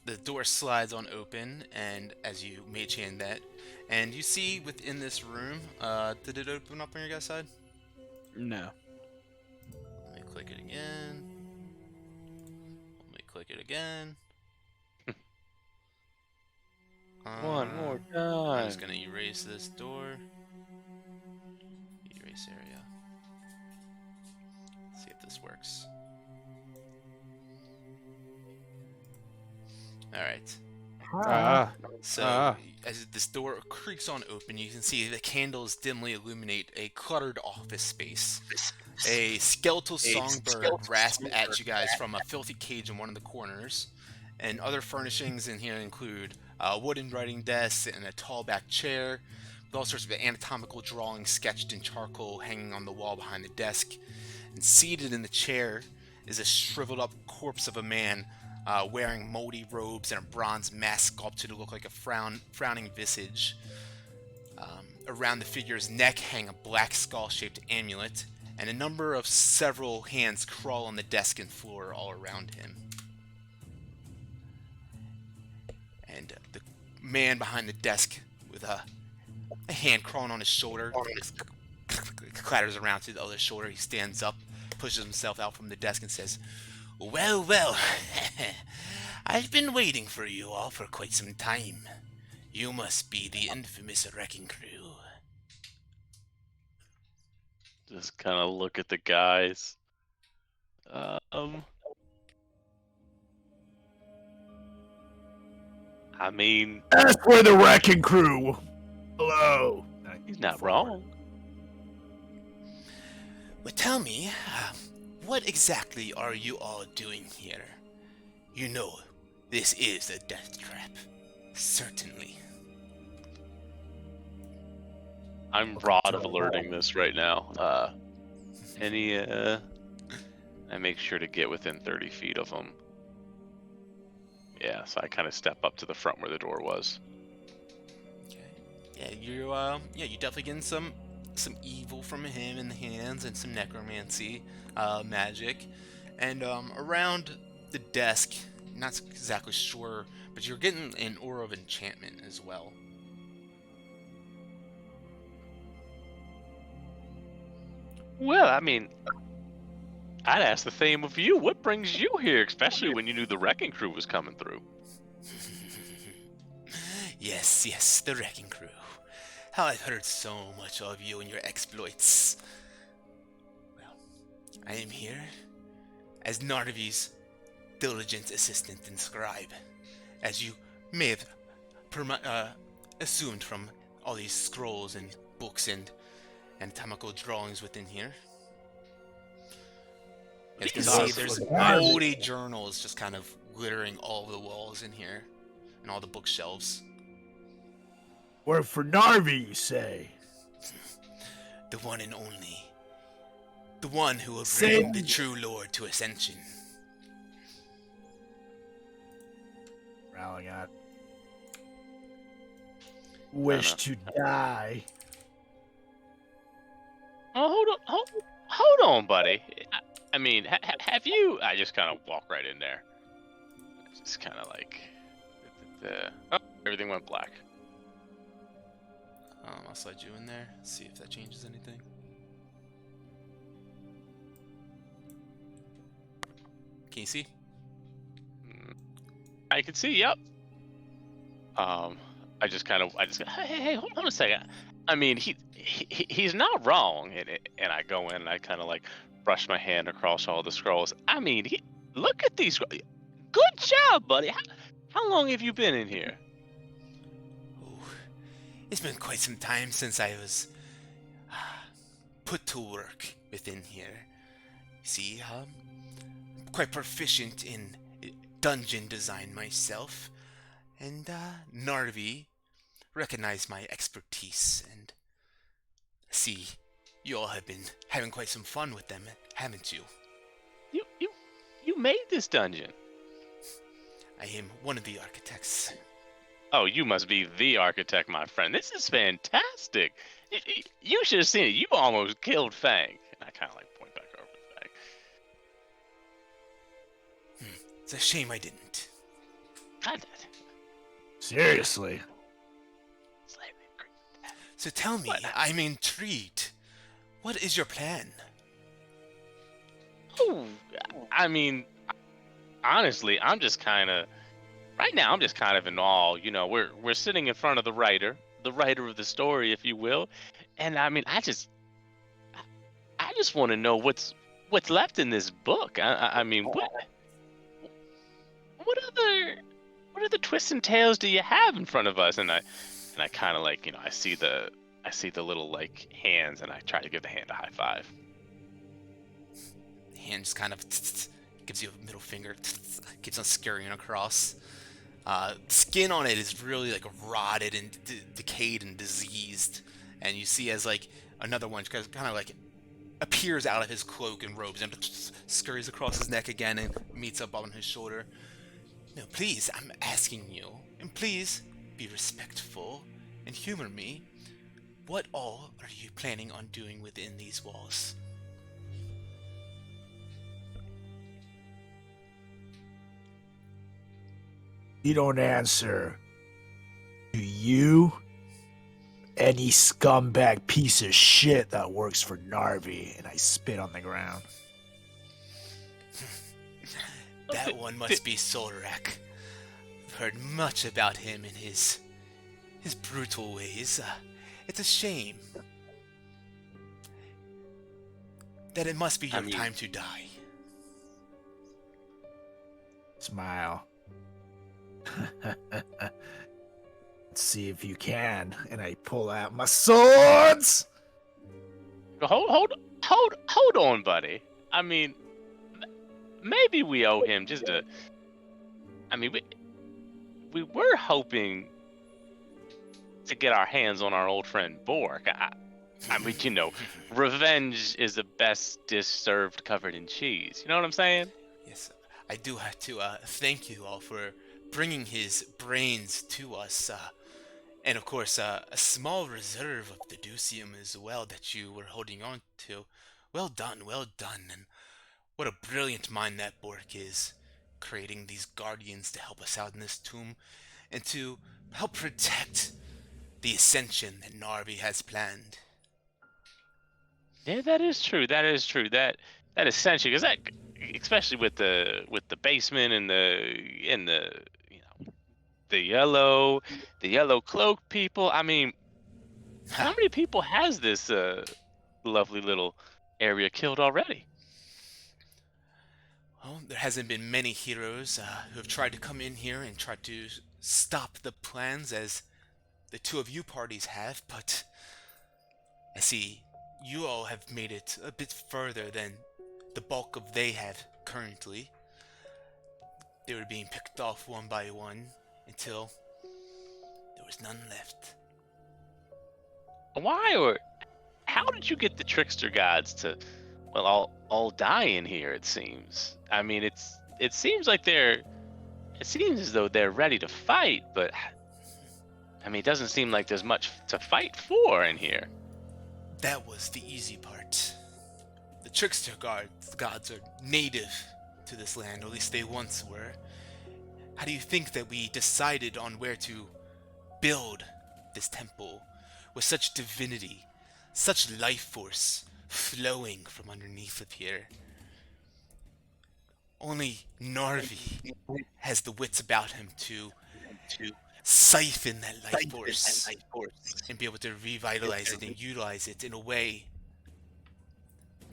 The door slides on open, and as you mage hand that, and you see within this room, did it open up on your guys' side? No. Let me click it again. Let me click it again. One more I'm time. just gonna erase this door. Erase area. Let's see if this works. Alright. Ah. So Ah. as this door creaks on open, you can see the candles dimly illuminate a cluttered office space. A skeletal songbird rasp at you guys from a filthy cage in one of the corners. And other furnishings in here include a wooden writing desk and a tall back chair, with all sorts of anatomical drawings sketched in charcoal hanging on the wall behind the desk. And seated in the chair is a shriveled up corpse of a man wearing moldy robes and a bronze mask sculpted to look like a frowning visage. Around the figure's neck hang a black skull-shaped amulet, and a number of several hands crawl on the desk and floor all around him. And the man behind the desk with a hand crawling on his shoulder clatters around to the other shoulder. He stands up, pushes himself out from the desk and says, "Well, well, I've been waiting for you all for quite some time. You must be the infamous Wrecking Crew." Just kind of look at the guys. I mean, That's where the Wrecking Crew. Hello. he's not wrong. But tell me, what exactly are you all doing here? You know, this is a death trap. Certainly. I'm rod of alerting this right now. I make sure to get within 30 feet of him. Yeah, so I kind of step up to the front where the door was. Okay. Yeah, you definitely getting some evil from him in the hands and some necromancy magic. And around the desk, not exactly sure, but you're getting an aura of enchantment as well. Well, I mean, I'd ask the same of you. What brings you here, especially when you knew the Wrecking Crew was coming through? Yes, the Wrecking Crew. How I've heard so much of you and your exploits. Well, I am here as Narvi's diligent assistant and scribe, as you may have assumed from all these scrolls and books and anatomical drawings within here. As you can see, there's moldy journals just kind of littering all the walls in here and all the bookshelves. Work for Narvi, you say? The one and only. The one who will bring the true Lord to ascension. Ralligat. Wish to die. Oh, hold on, buddy. I mean, have you? I just kind of walk right in there. Just kind of like, oh, everything went black. I'll slide you in there. See if that changes anything. Can you see? I can see. Yep. I just hey, hold on a second. I mean, he's not wrong, and I go in and I kind of like brush my hand across all the scrolls. I mean, look at these. Good job, buddy. How long have you been in here? Oh, it's been quite some time since I was put to work within here. See, I'm quite proficient in dungeon design myself, and Narvi recognized my expertise, and see, you all have been having quite some fun with them, haven't you? You made this dungeon. I am one of the architects. Oh, you must be the architect, my friend. This is fantastic. You should have seen it. You almost killed Fang. And I kind of like point back over to Fang. It's a shame I didn't. I did. Seriously. So tell me, I'm intrigued. What is your plan? Oh, I mean, honestly, I'm just kind of right now. I'm just kind of in awe. You know, we're sitting in front of the writer of the story, if you will, and I mean, I just want to know what's left in this book. I mean, what what other twists and tales do you have in front of us? And I kind of like, I see the little like hands, and I try to give the hand a high five. The hand just kind of gives you a middle finger, keeps on scurrying across. Skin on it is really like rotted and decayed and diseased, and you see as like another one kind of like appears out of his cloak and robes and scurries across his neck again and meets up on his shoulder. No, please, I'm asking you, and please be respectful and humor me. What all are you planning on doing within these walls? You don't answer. Do you? Any scumbag piece of shit that works for Narvi, and I spit on the ground. That one must be Solrak. I've heard much about him and his brutal ways. It's a shame that it must be your time to die. Smile. Let's see if you can. And I pull out my swords. Hold on, buddy. I mean, maybe we owe him just a. I mean, we were hoping to get our hands on our old friend Bork. I mean, revenge is the best dish served covered in cheese. You know what I'm saying? Yes, I do have to thank you all for bringing his brains to us. And of course, a small reserve of the Ducium as well that you were holding on to. Well done, and what a brilliant mind that Bork is, creating these guardians to help us out in this tomb, and to help protect the ascension that Narvi has planned. Yeah, that is true. That ascension, because that, especially with the basement and the the yellow cloak people. I mean, how many people has this lovely little area killed already? Well, there hasn't been many heroes who have tried to come in here and try to stop the plans as the two of you parties have, but I see you all have made it a bit further than the bulk of they have currently. They were being picked off one by one until there was none left. Why, or how did you get the trickster gods to, well, all die in here? It seems. I mean, it seems like it seems as though they're ready to fight, but I mean, it doesn't seem like there's much to fight for in here. That was the easy part. The trickster gods are native to this land, or at least they once were. How do you think that we decided on where to build this temple with such divinity, such life force flowing from underneath of here? Only Narvi has the wits about him to siphon that life force and be able to revitalize it and utilize it in a way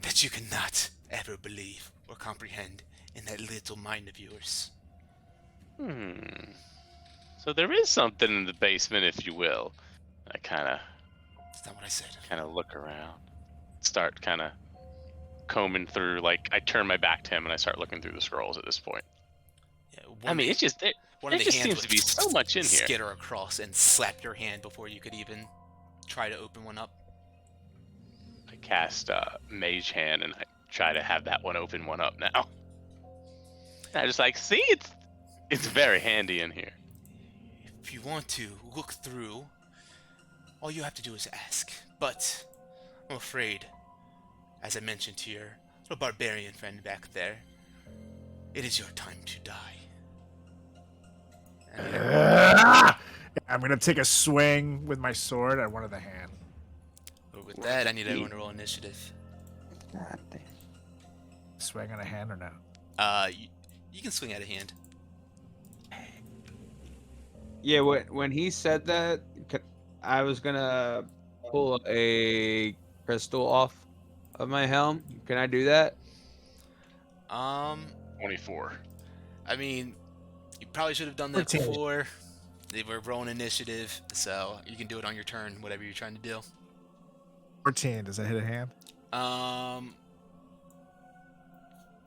that you cannot ever believe or comprehend in that little mind of yours. So there is something in the basement, if you will. I That's not what I said. kind of look around, start kind of combing through. Like, I turn my back to him and I start looking through the scrolls at this point. Yeah, I mean, it's just one there of the just hands seems to would be so much in here. skitter across and slap your hand before you could even try to open one up. I cast Mage Hand and I try to have that one open one up now. And I just like, see, it's very handy in here. If you want to look through, all you have to do is ask. But I'm afraid, as I mentioned to your little barbarian friend back there, it is your time to die. I'm gonna take a swing with my sword at one of the hand. But with that, I need everyone to roll initiative. God damn. Swing on a hand or no? You can swing out a hand. Yeah, when he said that, I was gonna pull a crystal off of my helm. Can I do that? 24. I mean, You probably should have done that 14. before. They were rolling initiative, so you can do it on your turn, whatever you're trying to do. 14. Does that hit a hand?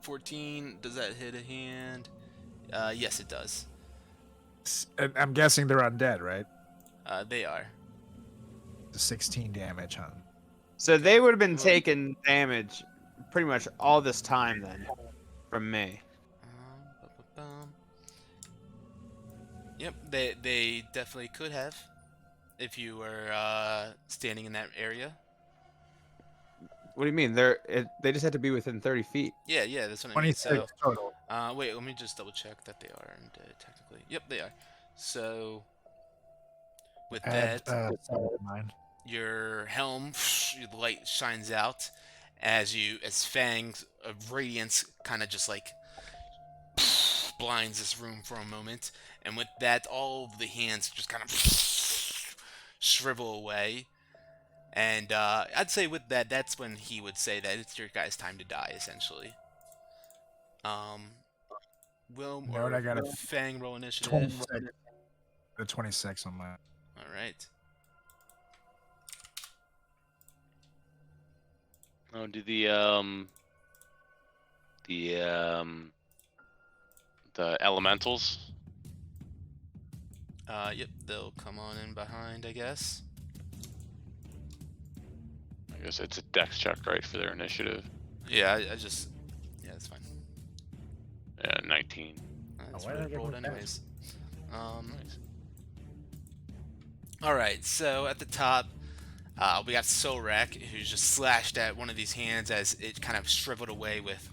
14, does that hit a hand? Yes, it does. And I'm guessing they're undead, right? They are. 16 damage, huh? So they would have been taking damage pretty much all this time then from me. Yep, they definitely could have if you were standing in that area. What do you mean? They just had to be within 30 feet. Yeah, that's what I mean. 26 So, total. wait, let me just double check that they are undead technically. Yep, they are. So, with Add, that, 7 to mine. your helm, the light shines out as fangs of radiance kind of just like blinds this room for a moment, and with that, all of the hands just kind of shrivel away. And I'd say with that, that's when he would say that it's your guys' time to die, essentially. Will You know what, I got a Fang roll initiative. 26. The 26 on mine. All right. Oh, do the elementals? Yep, they'll come on in behind, I guess. I guess it's a dex check, right, for their initiative. Yeah, yeah, that's fine. Yeah, 19. That's why what did I it get rolled one anyways. Nice. All right, so at the top, we got Solrak, who's just slashed at one of these hands as it kind of shriveled away with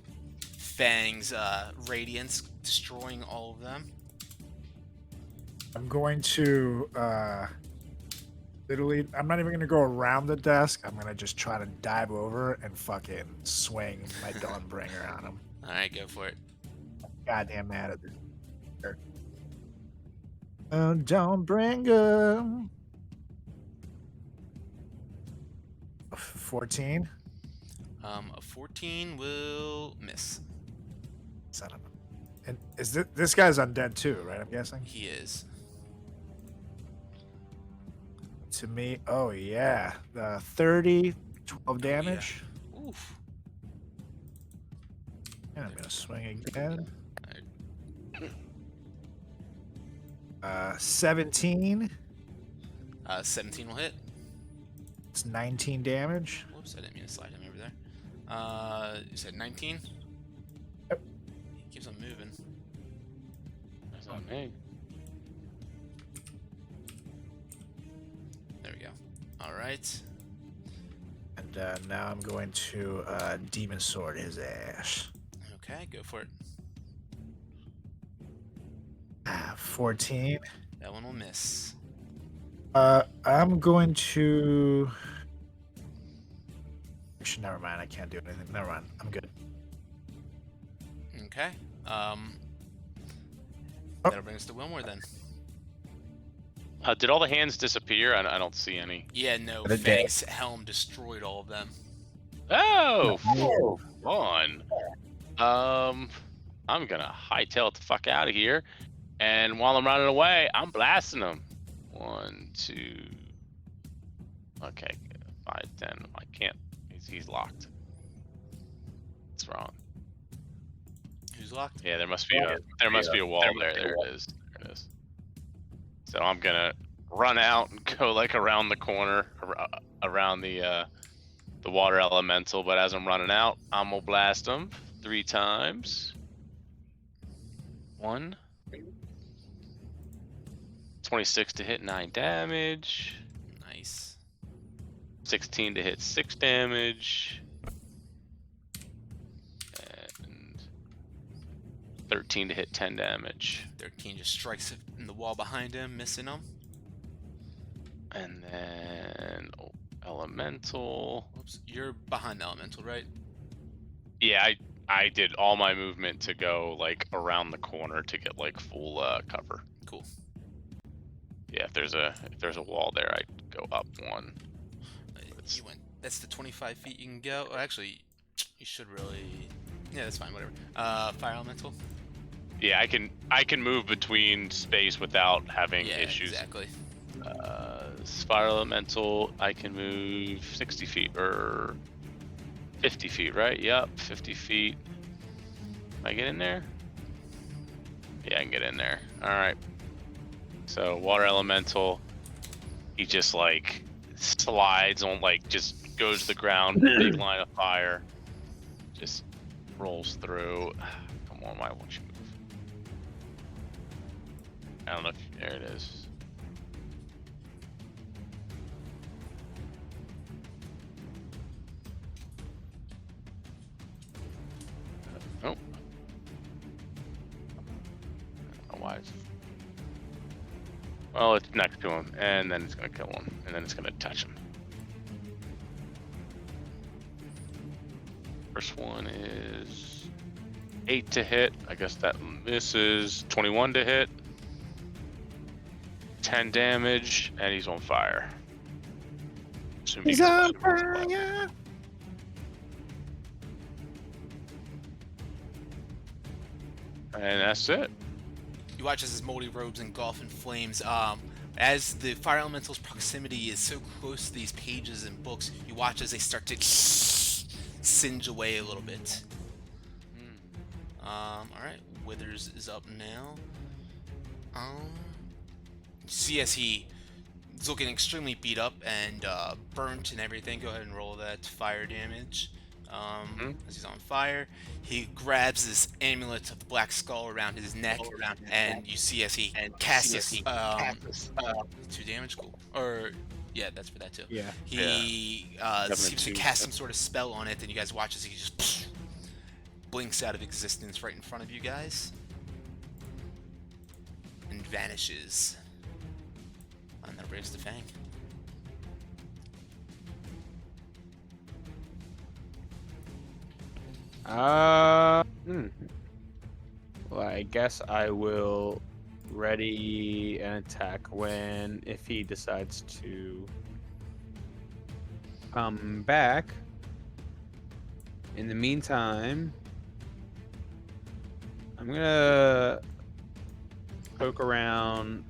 Fang's radiance, destroying all of them. I'm going to literally, I'm not even going to go around the desk. I'm going to just try to dive over and fucking swing my Dawnbringer on him. All right, go for it. Goddamn mad at this. Dawnbringer. 14. A 14 will miss. Son of a. And is this guy's undead too, right? I'm guessing. He is. To me, oh yeah, 30, 12 damage. Oof. And I'm gonna swing again. 17. 17 will hit. It's 19 damage. Whoops, I didn't mean to slide him over there. You said 19? Yep. He keeps on moving. That's on me. There we go. All right. And now I'm going to Demon Sword his ass. Okay, go for it. 14. That one will miss. I'm going to. Actually, never mind. I can't do anything. Never mind. I'm good. Okay. Oh. That'll bring us to Wilmore then. Did all the hands disappear? I don't see any. Yeah, no, But it Fang's helm destroyed all of them. Oh, fun. I'm gonna hightail it the fuck out of here, and while I'm running away, I'm blasting them. 1, 2. Okay, 5, 10. I can't. He's locked. What's wrong? Who's locked? Yeah, there must be a wall there. There it is. There it is. So I'm gonna run out and go like around the corner, around the water elemental. But as I'm running out, I'm gonna blast them 3 times. 1. 26 to hit 9 damage. Nice. 16 to hit 6 damage. And 13 to hit 10 damage. 13 just strikes in the wall behind him, missing him. And then elemental. Oops, you're behind the elemental, right? Yeah, I did all my movement to go like around the corner to get like full cover. Cool. Yeah, if there's a wall there, I'd go up 1. You went. That's the 25 feet you can go. Oh, actually, you should really. Yeah, that's fine. Whatever. Fire elemental. Yeah, I can move between space without having Yeah, issues. exactly. Spiral Elemental, I can move 60 feet or 50 feet, right? Yep, 50 feet. Can I get in there? Yeah, I can get in there. All right. So Water Elemental, he just like slides on, like just goes to the ground, big line of fire, just rolls through. Come on, why won't you move? I don't know if there it is. Nope. I don't know why. Well, it's next to him, and then it's gonna kill him, and then it's gonna touch him. First one is 8 to hit. I guess that misses. 21 to hit. 10 damage, and he's on fire. Assume he He's gets on fire as well. fire. And that's it. You watch as his moldy robes engulf in flames. As the fire elemental's proximity is so close to these pages and books, you watch as they start to singe away a little bit. All right, Withers is up now. See as he's looking extremely beat up and burnt and everything. Go ahead and roll that fire damage. As he's on fire, he grabs this amulet of the black skull around his neck, and you see as he casts 2 damage. Cool. Or yeah, that's for that too. Yeah. He seems to cast some sort of spell on it, and you guys watch as he just blinks out of existence right in front of you guys and vanishes. And that breaks the fang. Well, I guess I will ready an attack if he decides to come back. In the meantime, I'm gonna poke around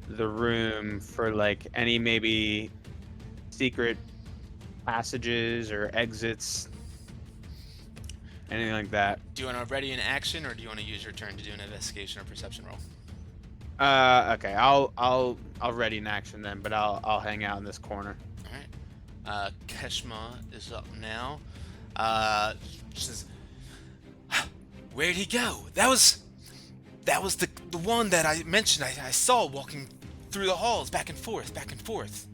the room for like any maybe secret passages or exits, anything like that. Do you want to ready an action, or do you want to use your turn to do an investigation or perception roll? Okay, I'll ready an action then, but I'll hang out in this corner. All right. Keshma is up now. Says, "Where'd he go? That was the one that I mentioned. I saw walking through the halls, back and forth, back and forth."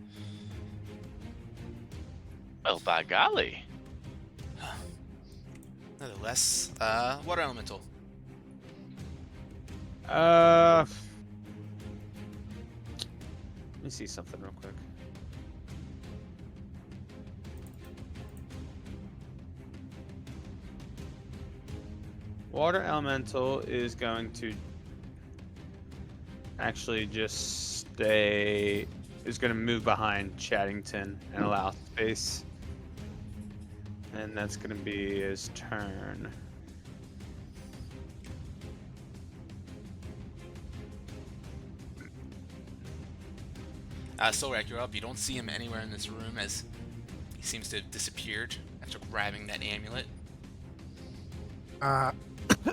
Well, by golly. Nonetheless, water elemental. Let me see something real quick. Water elemental is going to actually just stay. Is going to move behind Chattington and allow space. And that's going to be his turn. Solrak, you're up. You don't see him anywhere in this room as he seems to have disappeared after grabbing that amulet.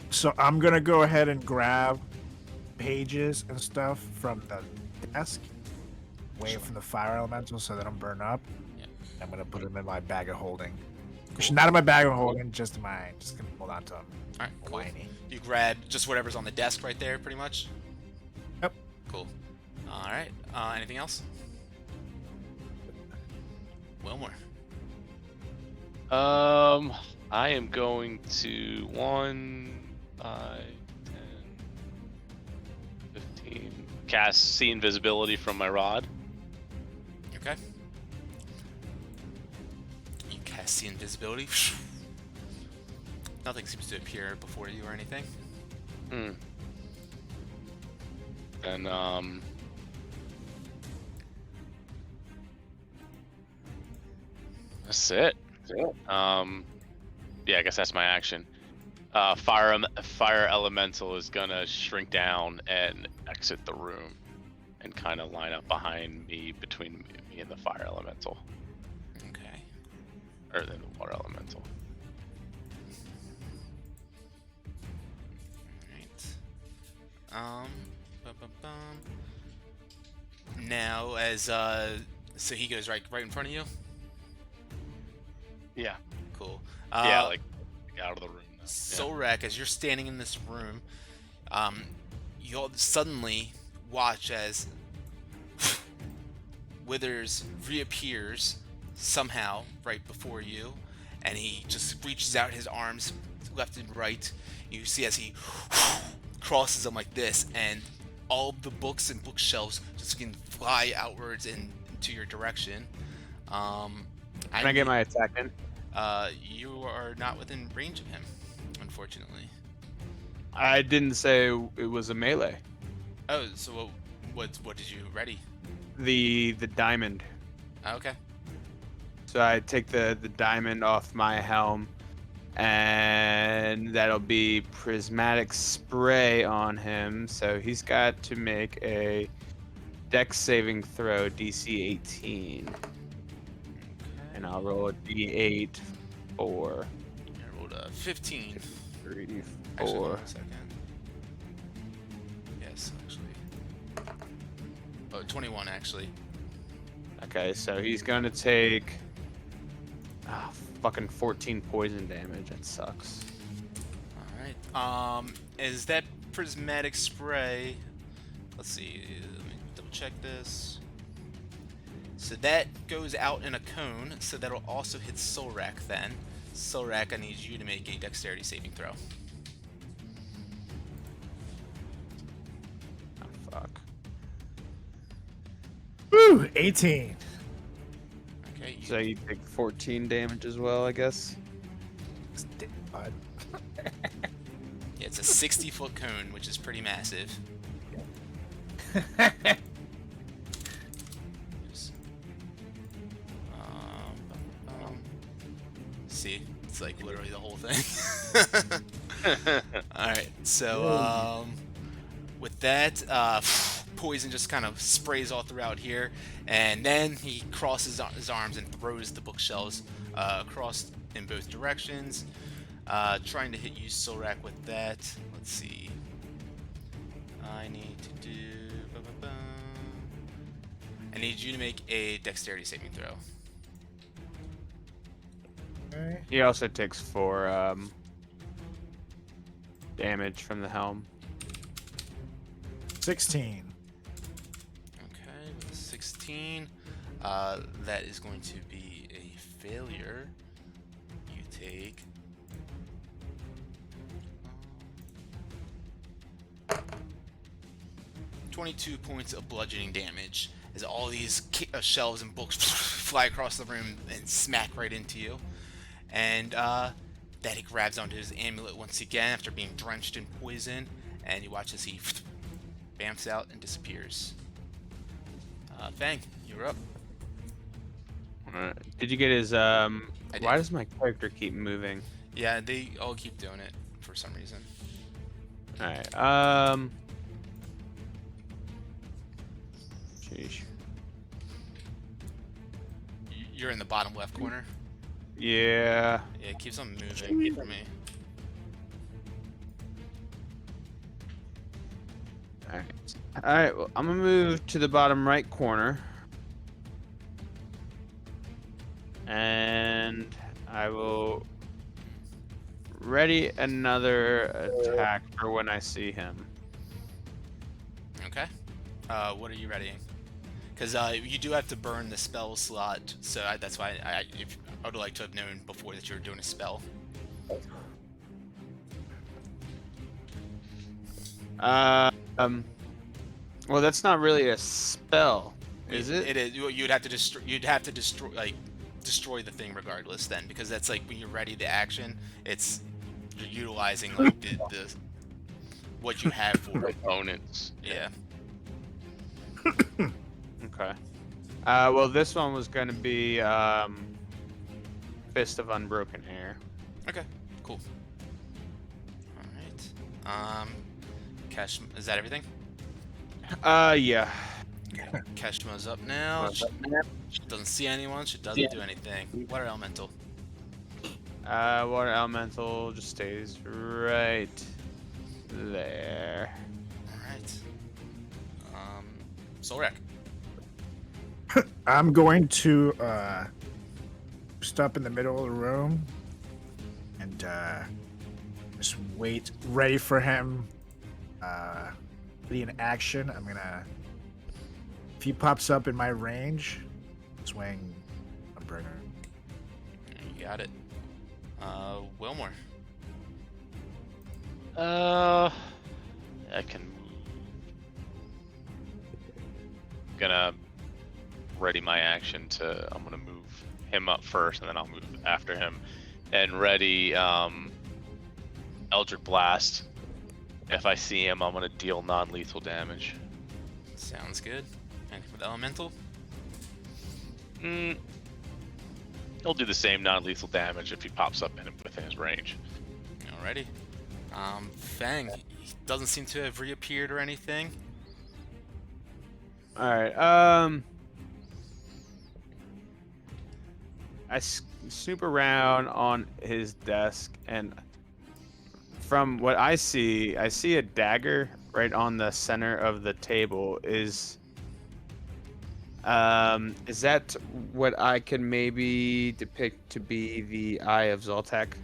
So I'm gonna go ahead and grab pages and stuff from the desk, away from the fire elemental, so they don't burn up. Yeah. I'm gonna put them in my bag of holding. Cool. Not in my bag of holding, just gonna hold on to them. All right, cool. Whiny. You grab just whatever's on the desk right there, pretty much. Yep. Cool. All right. Anything else? Wilmore. I am going to 1, 5, 10, 15. Cast See Invisibility from my rod. Okay. You cast See Invisibility. Nothing seems to appear before you or anything. And that's it. Yeah, I guess that's my action. Fire elemental is gonna shrink down and exit the room, and kind of line up behind me, between me and the fire elemental, Okay. or the water elemental. Alright. Bum. Now, so he goes right in front of you. Yeah. Cool. Yeah, like out of the room. Now. Solrak, as you're standing in this room, you'll suddenly watch as Withers reappears somehow right before you, and he just reaches out his arms left and right. You see as he crosses them like this, and all of the books and bookshelves just can fly outwards into your direction. Can I get my attack in? You are not within range of him, unfortunately. I didn't say it was a melee. Oh, so what did you ready? The diamond. Okay. So I take the diamond off my helm, and that'll be prismatic spray on him. So he's got to make a dex saving throw, DC 18. And I'll roll a D8 for I rolled a 15. 3, Actually, 4. 1 second. Yes, actually. Oh, 21 actually. Okay, so he's gonna take fucking 14 poison damage. That sucks. All right. Is that prismatic spray? Let's see. Let me double check this. So that goes out in a cone, so that'll also hit Solrak then. Solrak, I need you to make a dexterity saving throw. Oh, fuck. Woo! 18. Okay. So you take 14 damage as well, I guess. God. Yeah, it's a 60-foot cone, which is pretty massive. See, it's like literally the whole thing. Alright, so with that, poison just kind of sprays all throughout here, and then he crosses his arms and throws the bookshelves across in both directions, trying to hit you, Solrak, with that. Let's see. I need to do... I need you to make a dexterity saving throw. Okay. He also takes 4 damage from the helm. 16. Okay, with a 16, that is going to be a failure. You take 22 points of bludgeoning damage as all these shelves and books fly across the room and smack right into you. And that he grabs onto his amulet once again after being drenched in poison, and you watch as he bamfs out and disappears. Fang, you're up. Did you get his did. why does my character keep moving? Yeah, they all keep doing it for some reason. Alright, sheesh. You're in the bottom left corner. Yeah. Yeah, it keeps on moving for me. Alright, well, I'm gonna move to the bottom right corner. And I will ready another attack for when I see him. Okay. What are you readying? Because you do have to burn the spell slot, so that's why I would like to have known before that you were doing a spell. Well, that's not really a spell, is it? It is. You'd have to destroy the thing regardless then, because that's like when you're ready to action. You're utilizing like the what you have for it. Components. Yeah. Okay. Well, this one was going to be Fist of Unbroken Air. Okay. Cool. Cash, is that everything? Yeah. Keshma's up now. She doesn't see anyone. She doesn't do anything. Water elemental. Water elemental just stays right there. All right. Solrak. I'm going to stop in the middle of the room and just wait, ready for him. Be in action. I'm gonna. If he pops up in my range, swing a bringer. You got it. Wilmore. I can move. Gonna ready my action to. I'm gonna move him up first, and then I'll move after him, and ready Eldritch Blast. If I see him, I'm gonna deal non-lethal damage. Sounds good. And with elemental. He'll do the same non-lethal damage if he pops up within his range. Alrighty. Fang. He doesn't seem to have reappeared or anything. All right. I snoop around on his desk, and from what I see a dagger right on the center of the table. Is that what I can maybe depict to be the Eye of Zoltak?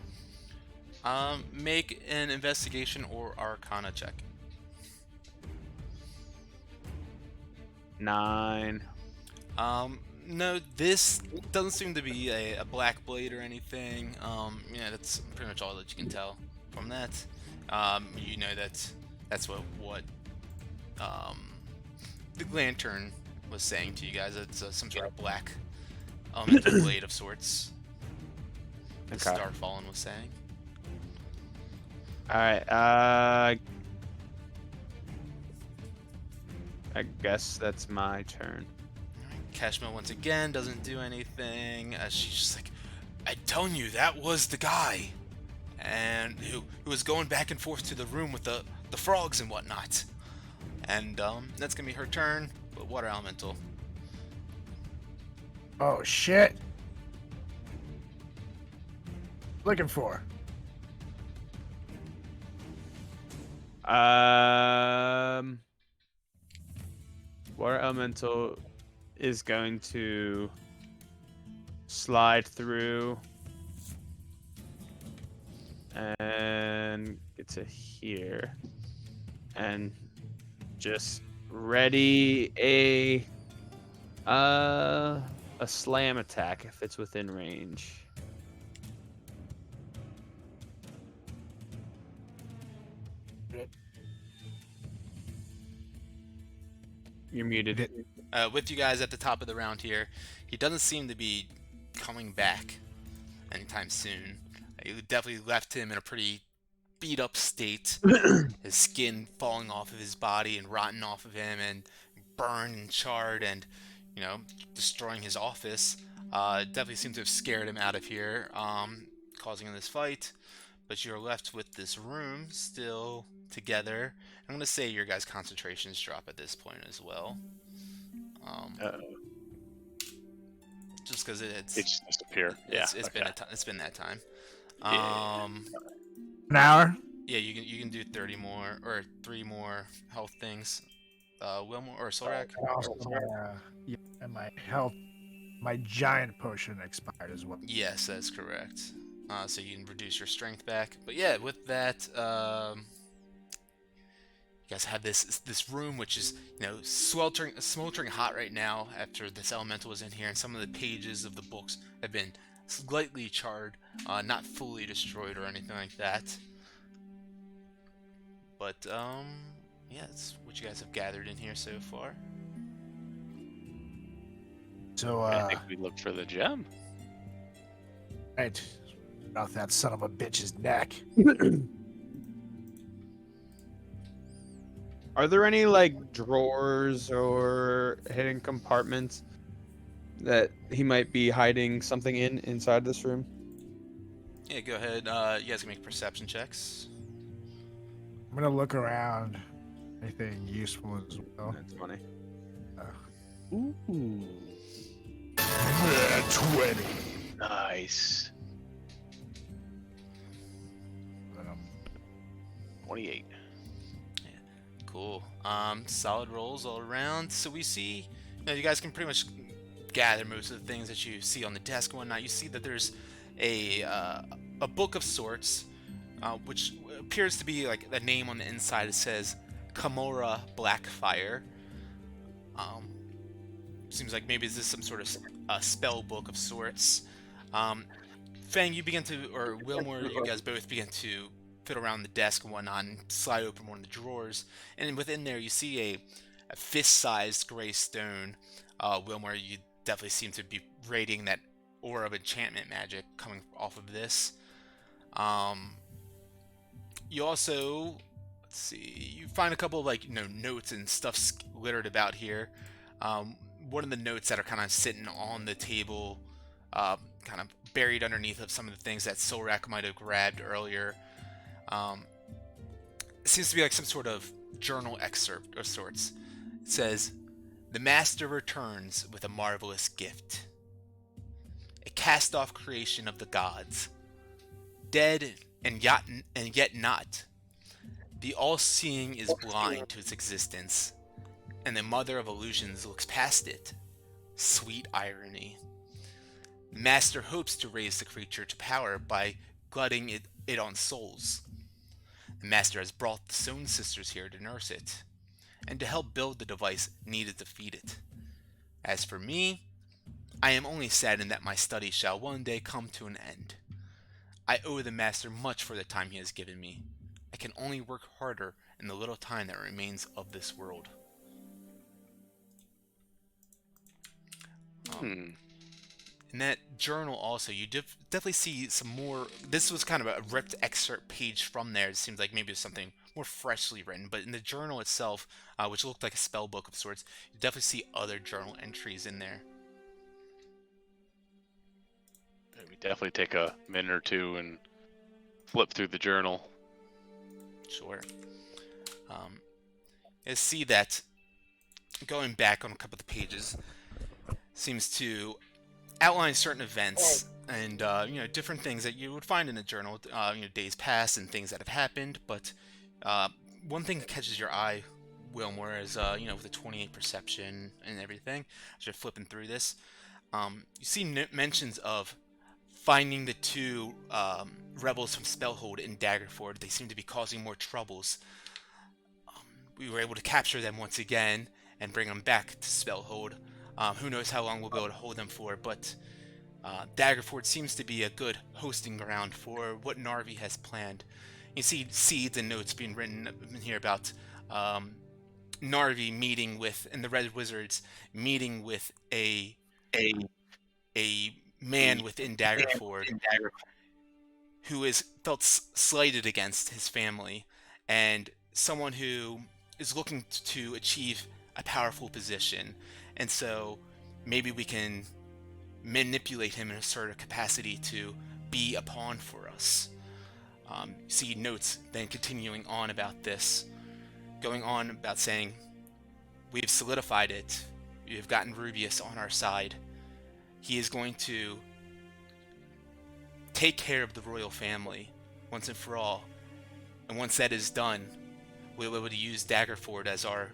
Make an investigation or arcana check. 9. No, this doesn't seem to be a black blade or anything. Yeah, that's pretty much all that you can tell from that. You know that's what the lantern was saying to you guys. It's some sort of black elemental blade of sorts. The Okay. Starfallen was saying. All right. I guess that's my turn. Keshma once again doesn't do anything. She's just like, I'm telling you, that was the guy, and who was going back and forth to the room with the frogs and whatnot. And that's gonna be her turn. But water elemental. Oh shit! Looking for. Water elemental is going to slide through and get to here and just ready a slam attack if it's within range. You're muted. With you guys at the top of the round here, he doesn't seem to be coming back anytime soon. You definitely left him in a pretty beat up state. His skin falling off of his body and rotting off of him and burned and charred and, you know, destroying his office. Definitely seems to have scared him out of here, causing him this fight. But you're left with this room still together. I'm going to say your guys' concentrations drop at this point as well. Just because They just disappear. it's Okay. been that time. An hour. Yeah, you can do 30 more or 3 more health things. Wilmore or Solrak. And also, yeah, and my health, my giant potion expired as well. Yes, that's correct. So you can reduce your strength back. But yeah, with that, you guys have this room which is, you know, smoldering hot right now after this elemental was in here, and some of the pages of the books have been slightly charred, not fully destroyed or anything like that. But yeah, that's what you guys have gathered in here so far. So I think we looked for the gem. right, off that son of a bitch's neck. Are there any like drawers or hidden compartments that he might be hiding something inside this room? Yeah, go ahead. You guys can make perception checks. I'm gonna look around. Anything useful as well? That's funny. Uh, Ooh. 20. Nice. Um, 28. Cool. Solid rolls all around. So we see, you guys can pretty much gather most of the things that you see on the desk and whatnot. You see that there's a book of sorts, which appears to be like the name on the inside. It says Kamora Blackfire. Seems like maybe is this some sort of spell book of sorts. Fang, you begin to, or Wilmore, you guys both begin to fiddle around the desk and whatnot and slide open one of the drawers. And within there, you see a fist-sized gray stone. Wilmore, you definitely seem to be radiating that aura of enchantment magic coming off of this. You also, let's see, you find a couple of notes and stuff littered about here. One of the notes that are kind of sitting on the table, kind of buried underneath of some of the things that Solrak might have grabbed earlier. It seems to be like some sort of journal excerpt of sorts. It says, "The Master returns with a marvelous gift. A cast-off creation of the gods. Dead and yet not. The all-seeing is blind to its existence, and the mother of illusions looks past it. Sweet irony. The Master hopes to raise the creature to power by glutting it on souls. The Master has brought the Stone Sisters here to nurse it, and to help build the device needed to feed it. As for me, I am only saddened that my study shall one day come to an end. I owe the Master much for the time he has given me. I can only work harder in the little time that remains of this world." In that journal also, you definitely see some more. This was kind of a ripped excerpt page from there. It seems like maybe it was something more freshly written. But in the journal itself, which looked like a spell book of sorts, you definitely see other journal entries in there. We definitely take a minute or two and flip through the journal. Sure. You see that going back on a couple of the pages seems to outline certain events and different things that you would find in a journal, days past and things that have happened. But one thing that catches your eye, Wilmore, is with the 28 perception and everything. As you're flipping through this, you see mentions of finding the two rebels from Spellhold in Daggerford. They seem to be causing more troubles. We were able to capture them once again and bring them back to Spellhold. Who knows how long we'll be able to hold them for, but Daggerford seems to be a good hosting ground for what Narvi has planned. You see seeds and notes being written in here about Narvi meeting with, and the Red Wizards meeting with a man within Daggerford who is felt slighted against his family, and someone who is looking to achieve a powerful position. And so maybe we can manipulate him in a sort of capacity to be a pawn for us. See notes then continuing on about this, going on about saying, "We've solidified it. We have gotten Rubius on our side. He is going to take care of the royal family once and for all. And once that is done, we'll be able to use Daggerford as our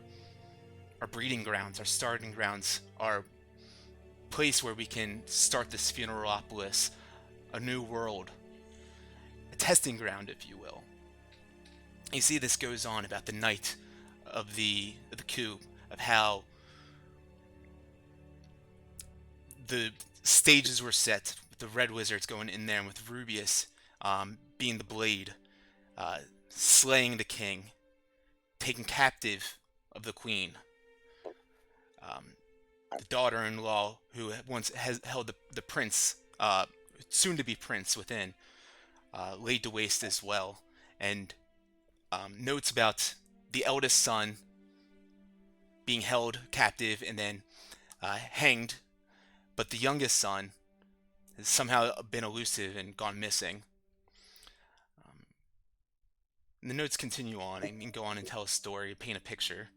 breeding grounds, our starting grounds, our place where we can start this Funeralopolis, a new world, a testing ground, if you will." You see this goes on about the night of the coup, of how the stages were set with the Red Wizards going in there and with Rubius being the blade, slaying the king, taking captive of the queen. The daughter-in-law who once has held the prince, soon-to-be prince within, laid to waste as well. And notes about the eldest son being held captive and then hanged, but the youngest son has somehow been elusive and gone missing. And the notes continue on and go on and tell a story, paint a picture.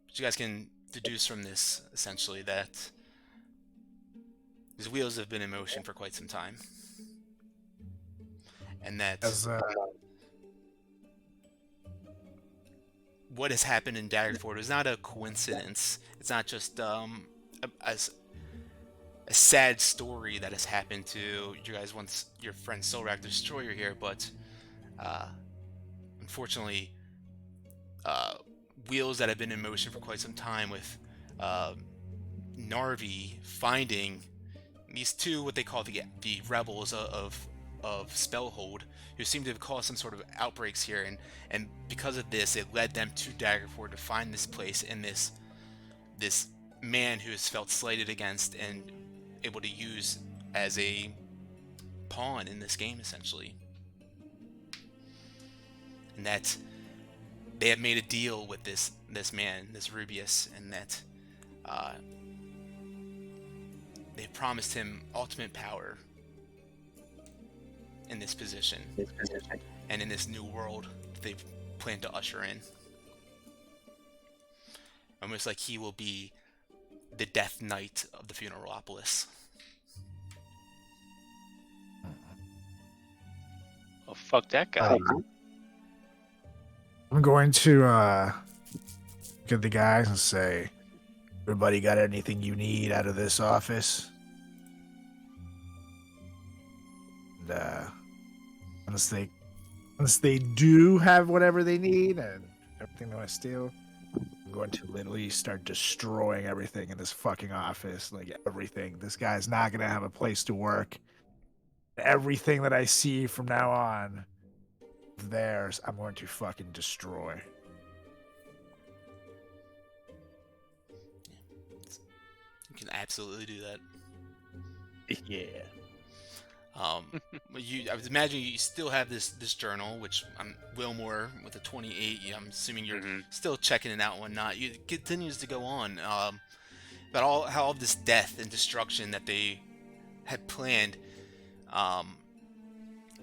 But you guys can deduce from this, essentially, that these wheels have been in motion for quite some time. And that As what has happened in Daggerford is not a coincidence. It's not just a sad story that has happened to you guys once your friend Solrak the Destroyer here, but unfortunately, wheels that have been in motion for quite some time with Narvi finding these two, what they call the rebels of Spellhold, who seem to have caused some sort of outbreaks here, and because of this, it led them to Daggerford to find this place and this man who has felt slighted against and able to use as a pawn in this game, essentially. And that they have made a deal with this man, this Rubius, and that they promised him ultimate power in this position and in this new world that they've planned to usher in. Almost like he will be the Death Knight of the Funeralopolis. Oh, fuck that guy. I'm going to look at the guys and say, everybody got anything you need out of this office? And once they do have whatever they need and everything they want to steal, I'm going to literally start destroying everything in this fucking office. Like, everything. This guy's not going to have a place to work. Everything that I see from now on, theirs, I'm going to fucking destroy. You can absolutely do that. Yeah. I would imagine you still have this journal, which I'm Wilmore with a 28. I'm assuming you're still checking it out and whatnot. It continues to go on about how all this death and destruction that they had planned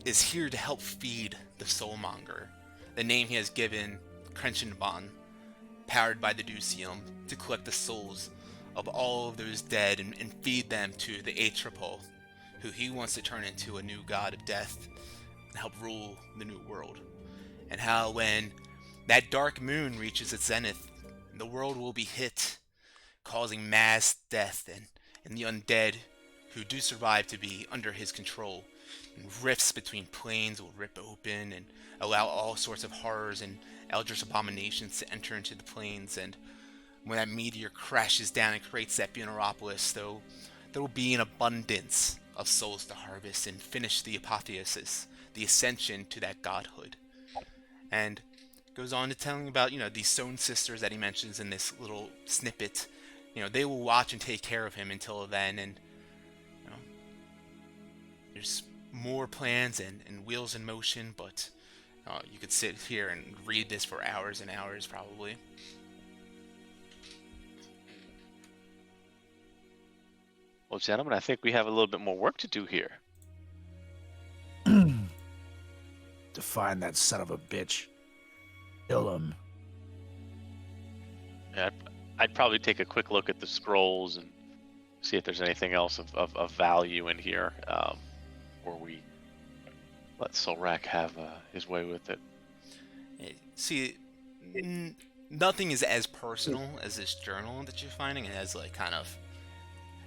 is here to help feed the Soulmonger, the name he has given Krenshinban, powered by the Ducium, to collect the souls of all of those dead and feed them to the Atrapol, who he wants to turn into a new god of death and help rule the new world. And how when that dark moon reaches its zenith, the world will be hit, causing mass death, and the undead who do survive to be under his control. And rifts between planes will rip open and allow all sorts of horrors and eldritch abominations to enter into the planes. And when that meteor crashes down and creates that Funeropolis, though, there will be an abundance of souls to harvest and finish the apotheosis, the ascension to that godhood. And goes on to telling about, these Stone Sisters that he mentions in this little snippet. They will watch and take care of him until then, and there's more plans and wheels in motion, but you could sit here and read this for hours and hours, probably. Well, gentlemen, I think we have a little bit more work to do here. To find that son of a bitch. Kill him. Yeah, I'd probably take a quick look at the scrolls and see if there's anything else of value in here, or we let Solrak have his way with it. See, nothing is as personal as this journal that you're finding. It has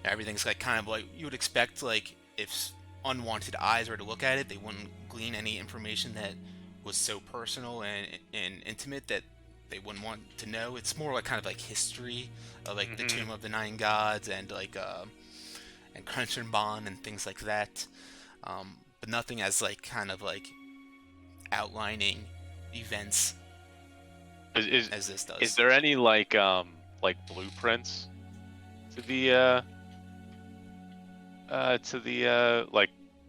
everything's kind of like you would expect. Like, if unwanted eyes were to look at it, they wouldn't glean any information that was so personal and intimate that they wouldn't want to know. It's more like kind of like history of like the Tomb of the Nine Gods and and Krenshinban and things like that. But nothing as kind of outlining events as this does. Is there any like blueprints to the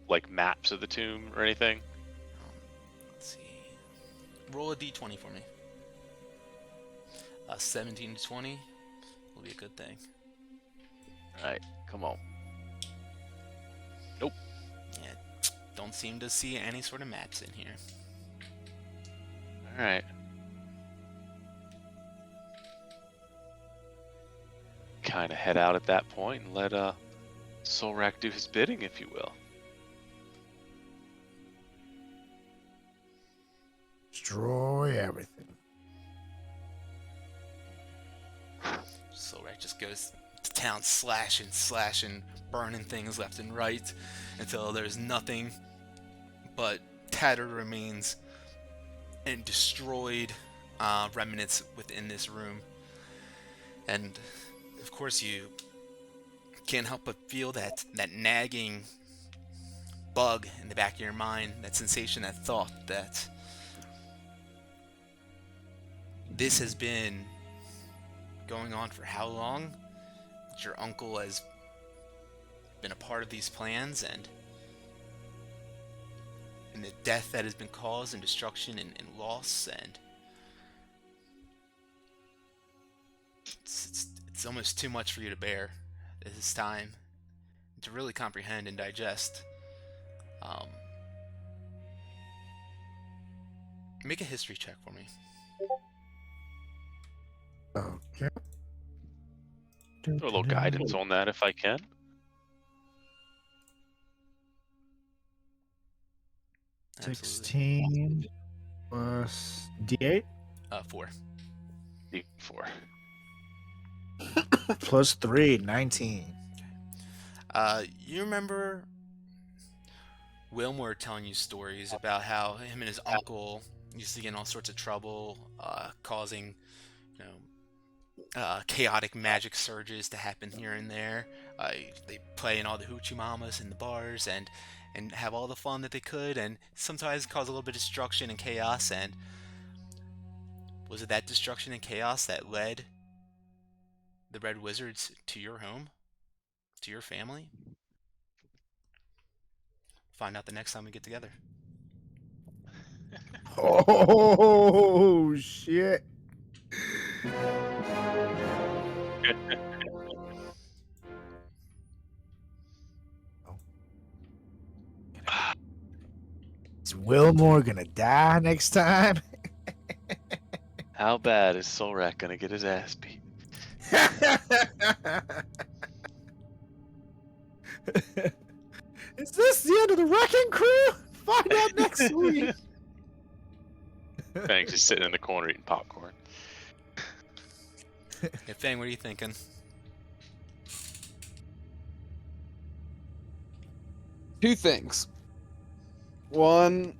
like maps of the tomb or anything? Let's see. Roll a d20 for me. 17 to 20 will be a good thing. All right, come on. Nope. Yeah, don't seem to see any sort of maps in here. All right. Kind of head out at that point and let Solrak do his bidding, if you will. Destroy everything. Solrak just goes to town slashing, burning things left and right until there's nothing but tattered remains and destroyed remnants within this room. And of course you can't help but feel that nagging bug in the back of your mind, that sensation, that thought that this has been going on for how long? That your uncle has been a part of these plans, and the death that has been caused, and destruction and loss, and it's almost too much for you to bear at this time to really comprehend and digest. Make a history check for me. Okay. Throw a little guidance on that if I can. Absolutely. 16 plus D8 4. D4. plus 3, 19. You remember Wilmore telling you stories about how him and his uncle used to get in all sorts of trouble, causing, chaotic magic surges to happen here and there. They play in all the hoochie mamas in the bars and have all the fun that they could, and sometimes cause a little bit of destruction and chaos. And was it that destruction and chaos that led the Red Wizards to your home, to your family? Find out the next time we get together. Oh, shit. Is Wilmore gonna die next time? How bad is Solrak gonna get his ass beat? Is this the end of the Wrecking Crew? Find out next week. Fang's just sitting in the corner eating popcorn. Hey, Fang, what are you thinking? Two things. One,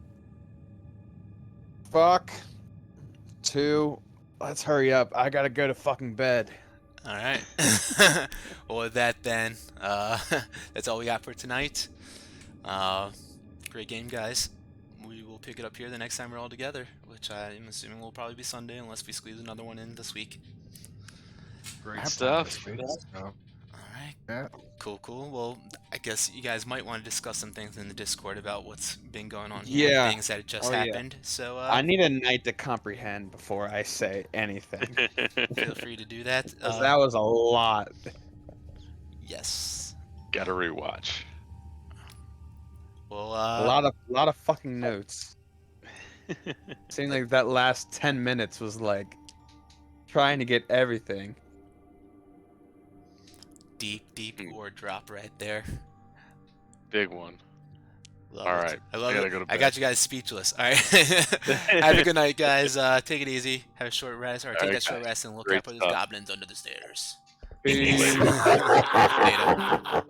fuck. Two, let's hurry up. I gotta go to fucking bed. All right. Well, with that then, that's all we got for tonight. Great game, guys. We will pick it up here the next time we're all together, which I'm assuming will probably be Sunday unless we squeeze another one in this week. Great stuff. All right. Yeah. Cool. Well, I guess you guys might want to discuss some things in the Discord about what's been going on here, Yeah. things that had just Oh, yeah. happened. So I need a night to comprehend before I say anything. feel free to do that. 'Cause that was a lot. Yes. Gotta rewatch. Well, A lot of fucking notes. Seemed like that last 10 minutes was like trying to get everything. deep ore drop right there. Big one. Love All it. right, I love I gotta it. go to I bed. got you guys speechless. All right. Have a good night, guys. Take it easy. Have a short rest, or take All that right, short guys. rest and look Great out for those stuff. goblins under the stairs. Peace. Later.